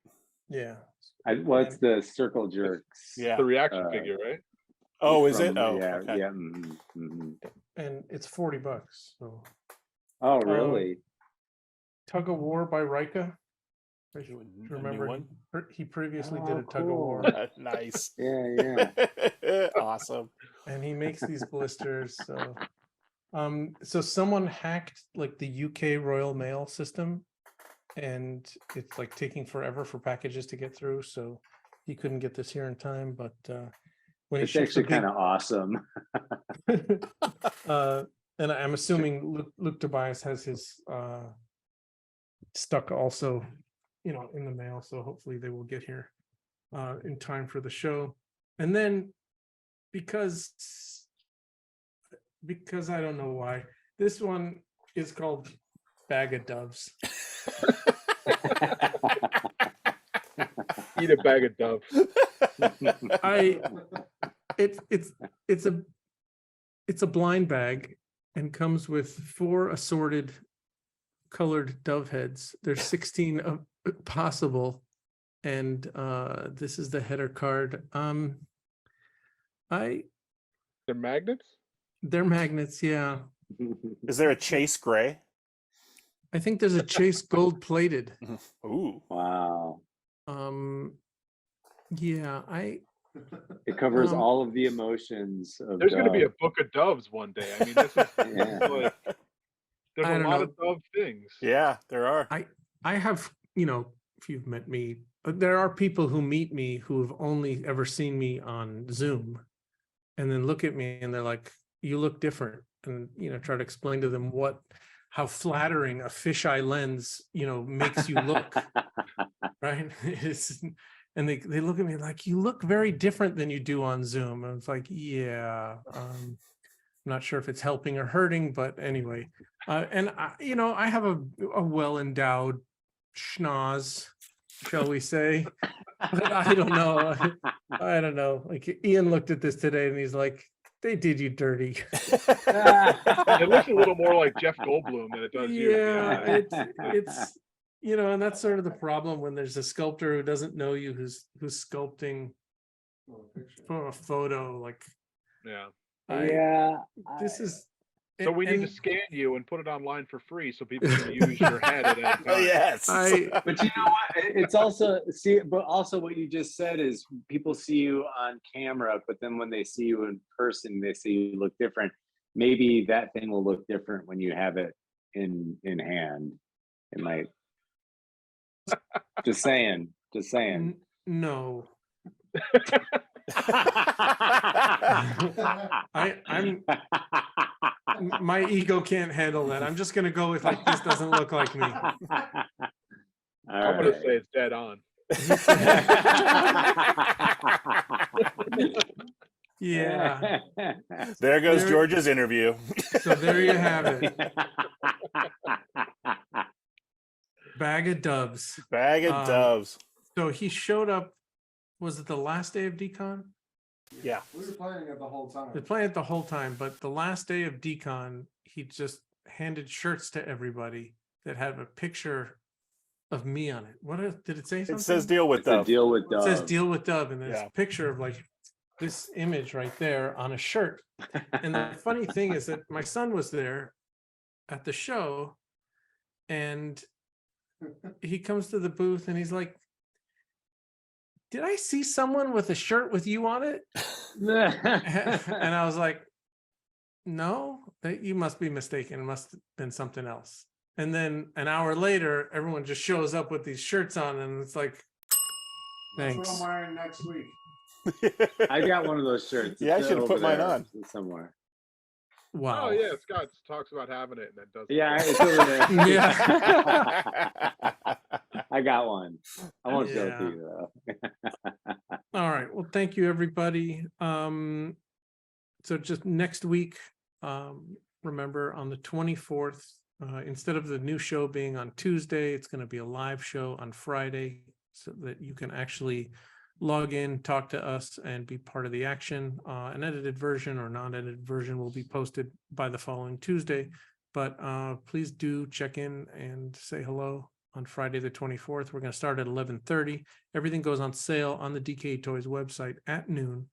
C: Yeah.
D: What's the circle jerks?
B: Yeah.
A: The reaction
D: Uh,
A: figure, right?
B: Oh, is it?
D: From-
B: Oh,
D: yeah,
B: okay.
D: yeah.
C: And it's $40. So
D: Oh, really?
C: Tug of War by Rika. If
B: New-
C: you
B: a new
C: remember,
B: one?
C: he previously
D: Oh,
C: did a Tug of War.
D: cool.
B: Nice.
D: Yeah.
B: Awesome.
C: And he makes these blisters. So someone hacked like the UK Royal Mail system, and it's like taking forever for packages to get through. So he couldn't get this here in time. But when he
D: It's
C: ships
D: actually kind of awesome.
C: and I'm assuming Luke Tobias has his stuck also, in the mail. So hopefully they will get here in time for the show. And then because I don't know why, this one is called Bag of Doves.
A: Eat a bag of dove.
C: It's a blind bag and comes with 4 assorted colored dove heads. There's 16 possible, and this is the header card.
A: Can They're magnets?
C: They're magnets, yeah.
B: Is there a Chase Gray?
C: I think there's a Chase gold plated.
B: Ooh.
D: Wow.
C: Yeah,
D: It covers
C: Um,
D: all of the emotions of
A: There's going to be a
D: Dove.
A: book of doves one day. I mean, this is
D: Yeah.
A: like, there's
C: I
A: a
C: don't
A: lot
C: know.
A: of dove things.
B: Yeah, there are.
C: I have, if you've met me, but there are people who meet me who have only ever seen me on Zoom and then look at me and they're like, you look different. And, try to explain to them how flattering a fisheye lens, makes you look, right? And they look at me like, you look very different than you do on Zoom. And it's like, yeah, I'm not sure if it's helping or hurting, but anyway. And I have a well-endowed schnoz, shall we say? But I don't know. I don't know. Like Ian looked at this today and he's like, they did you dirty.
A: It looks a little more like Jeff Goldblum than it does you.
C: Yeah, it's and that's sort of the problem when there's a sculptor who doesn't know you, who's sculpting for a photo. Like,
A: Yeah.
D: Yeah.
C: this is.
A: So we need to scan you and put it online for free so people can use your head at any time.
B: Yes.
D: But you know what? It's also what you just said is people see you on camera, but then when they see you in person, they see you look different. Maybe that thing will look different when you have it in hand. It might. Just saying.
C: No. I'm my ego can't handle that. I'm just gonna go with like this doesn't look like me.
A: I'm gonna say it's dead on.
C: Yeah.
B: There goes George's interview.
C: So there you have it. Bag of doves.
B: Bag of doves.
C: So he showed up. Was it the last day of DKECON?
B: Yeah.
F: We were playing it the whole time.
C: They planned it the whole time, but the last day of DKECON, he just handed shirts to everybody that had a picture of me on it. Did it say something?
B: It says deal with Dove.
D: Deal with Dove.
C: It says deal with Dove, and there's
B: Yeah.
C: a picture of like this image right there on a shirt. And the funny thing is that my son was there at the show, and he comes to the booth and he's like, did I see someone with a shirt with you on it? And I was like, no, you must be mistaken. It must have been something else. And then an hour later, everyone just shows up with these shirts on, and it's like, thanks.
F: That's what I'm wearing next week.
D: I got one of those shirts.
B: Yeah, I
D: It's
B: should have
D: over
B: put mine
D: there
B: on.
D: somewhere.
C: Wow.
A: Oh yeah, Scott talks about having it and then doesn't.
D: Yeah, it's over there.
C: Yeah.
D: I got one. I won't show it to
C: Yeah.
D: you though.
C: All right. Well, thank you, everybody. So just next week, remember on the 24th, instead of the new show being on Tuesday, it's going to be a live show on Friday so that you can actually log in, talk to us, and be part of the action. An edited version or non-edited version will be posted by the following Tuesday, but please do check in and say hello on Friday the 24th. We're going to start at 11:30. Everything goes on sale on the DKE Toys website at noon.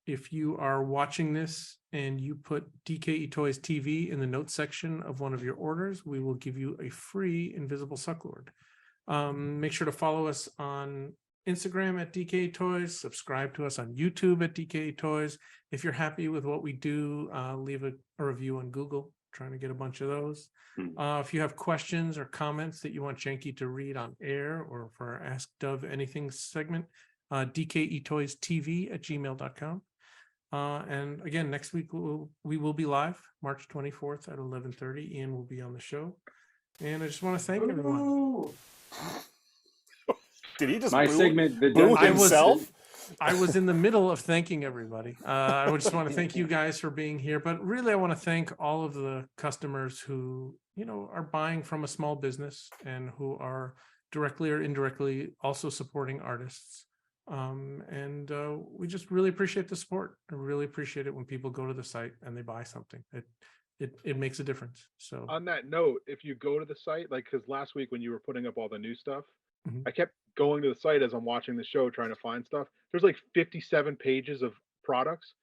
C: If you are watching this and you put DKE Toys TV in the notes section of one of your orders, we will give you a free Invisible Sucklord. Make sure to follow us on Instagram at DKE Toys, subscribe to us on YouTube at DKE Toys. If you're happy with what we do, leave a review on Google. Trying to get a bunch of those. If you have questions or comments that you want Janky to read on air or for our Ask Dove Anything segment, dketoystv@gmail.com. And again, next week we will be live March 24th at 11:30. Ian will be on the show. And I just want to thank everyone.
B: Did he just
D: My
B: boo
D: segment, the
B: boo
D: Dungeon-
B: himself?
C: I was in the middle of thanking everybody. I just want to thank you guys for being here, but really I want to thank all of the customers who, are buying from a small business and who are directly or indirectly also supporting artists. And we just really appreciate the support. I really appreciate it when people go to the site and they buy something. It makes a difference. So
A: On that note, if you go to the site, like, because last week when you were putting up all the new stuff,
C: Mhm.
A: I kept going to the site as I'm watching the show trying to find stuff. There's like 57 pages of products,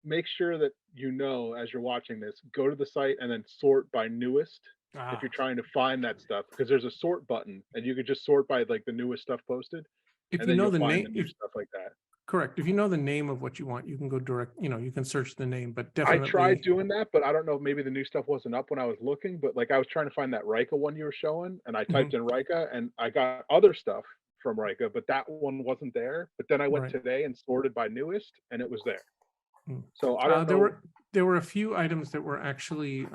A: make sure that you know as you're watching this, go to the site and then sort by newest if you're trying to find that stuff, because there's a sort button and you could just sort by like the newest stuff posted.
C: If
A: And
C: you
A: then
C: know
A: you'll
C: the
A: find
C: name,
A: the new stuff like that.
C: correct. If you know the name of what you want, you can go direct, you can search the name, but
A: I
C: definitely.
A: tried doing that, but I don't know, maybe the new stuff wasn't up when I was looking, but like I was trying to find that Rika one you were showing and I typed in Rika and I got other stuff from Rika, but that one wasn't there. But then I went
C: Right.
A: today and sorted by newest and it was there.
C: Hmm.
A: So I don't
C: There
A: know.
C: there were a few items that were actually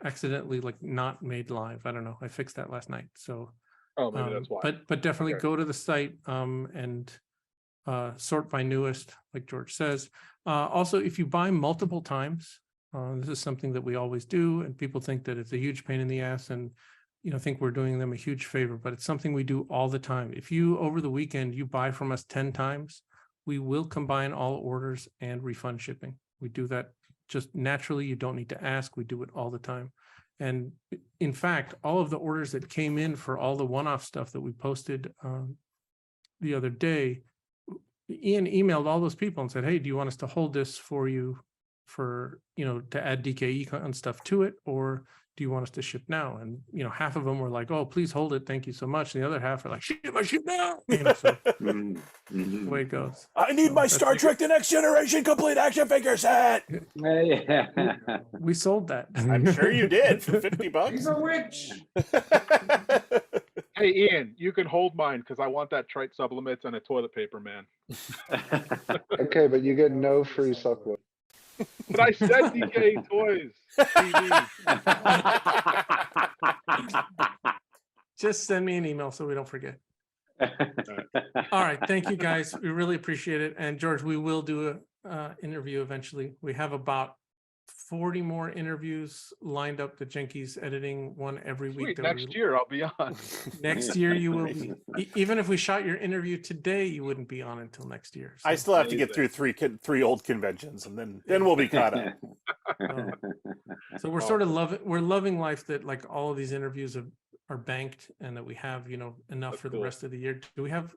C: accidentally like not made live. I don't know. I fixed that last night. So
A: Oh, maybe that's why.
C: but definitely
A: Okay.
C: go to the site and sort by newest, like George says. Also, if you buy multiple times, this is something that we always do, and people think that it's a huge pain in the ass and think we're doing them a huge favor, but it's something we do all the time. If you over the weekend you buy from us 10 times, we will combine all orders and refund shipping. We do that just naturally. You don't need to ask. We do it all the time. And in fact, all of the orders that came in for all the one-off stuff that we posted the other day, Ian emailed all those people and said, hey, do you want us to hold this for you for, to add DKE-con stuff to it? Or do you want us to ship now? And, half of them were like, oh, please hold it. Thank you so much. And the other half are like, ship now. So the way it goes.
B: I need
C: So
B: my
C: that's
B: Star
C: like-
B: Trek The Next Generation complete action figure set.
D: Yeah.
C: We sold that.
B: I'm sure you did for $50.
E: He's a witch.
A: Hey, Ian, you can hold mine because I want that trite sublimits and a toilet paper man.
E: Okay, but you get no free supplement.
A: But I said DKE Toys. TV.
C: Just send me an email so we don't forget. All right. Thank you, guys. We really appreciate it. And George, we will do a interview eventually. We have about 40 more interviews lined up. The Janky's editing one every week.
A: Sweet,
C: that
A: next
C: we-
A: year I'll be on.
C: Next year you will be. Even if we shot your interview today, you wouldn't be on until next year.
B: I
C: So,
B: still have to get through three old conventions, and then we'll be caught up.
C: so we're sort of loving life that like all of these interviews are banked and that we have enough
A: That's
C: for the
A: cool.
C: rest of the year. Do we have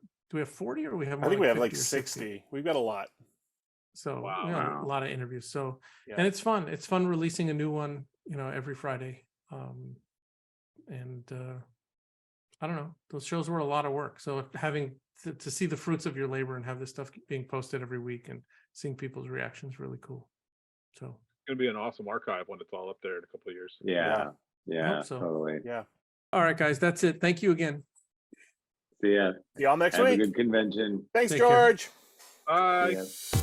C: 40 or we have more?
B: I think we have like
C: 50 or
B: 60. We've got a lot.
C: So
A: Wow.
C: we have a lot of interviews. So
B: Yeah.
C: and it's fun. It's fun releasing a new one, every Friday. I don't know. Those shows were a lot of work. So having to see the fruits of your labor and have this stuff being posted every week and seeing people's reactions really cool. So
A: It's gonna be an awesome archive when it's all up there in a couple of years.
D: Yeah. Yeah.
C: so.
D: Totally.
B: Yeah.
C: all right, guys, that's it. Thank you again.
D: See ya.
B: See y'all next
D: Have a
B: week.
D: good convention.
B: Thanks,
C: Take care.
B: George.
A: Bye.
D: See ya.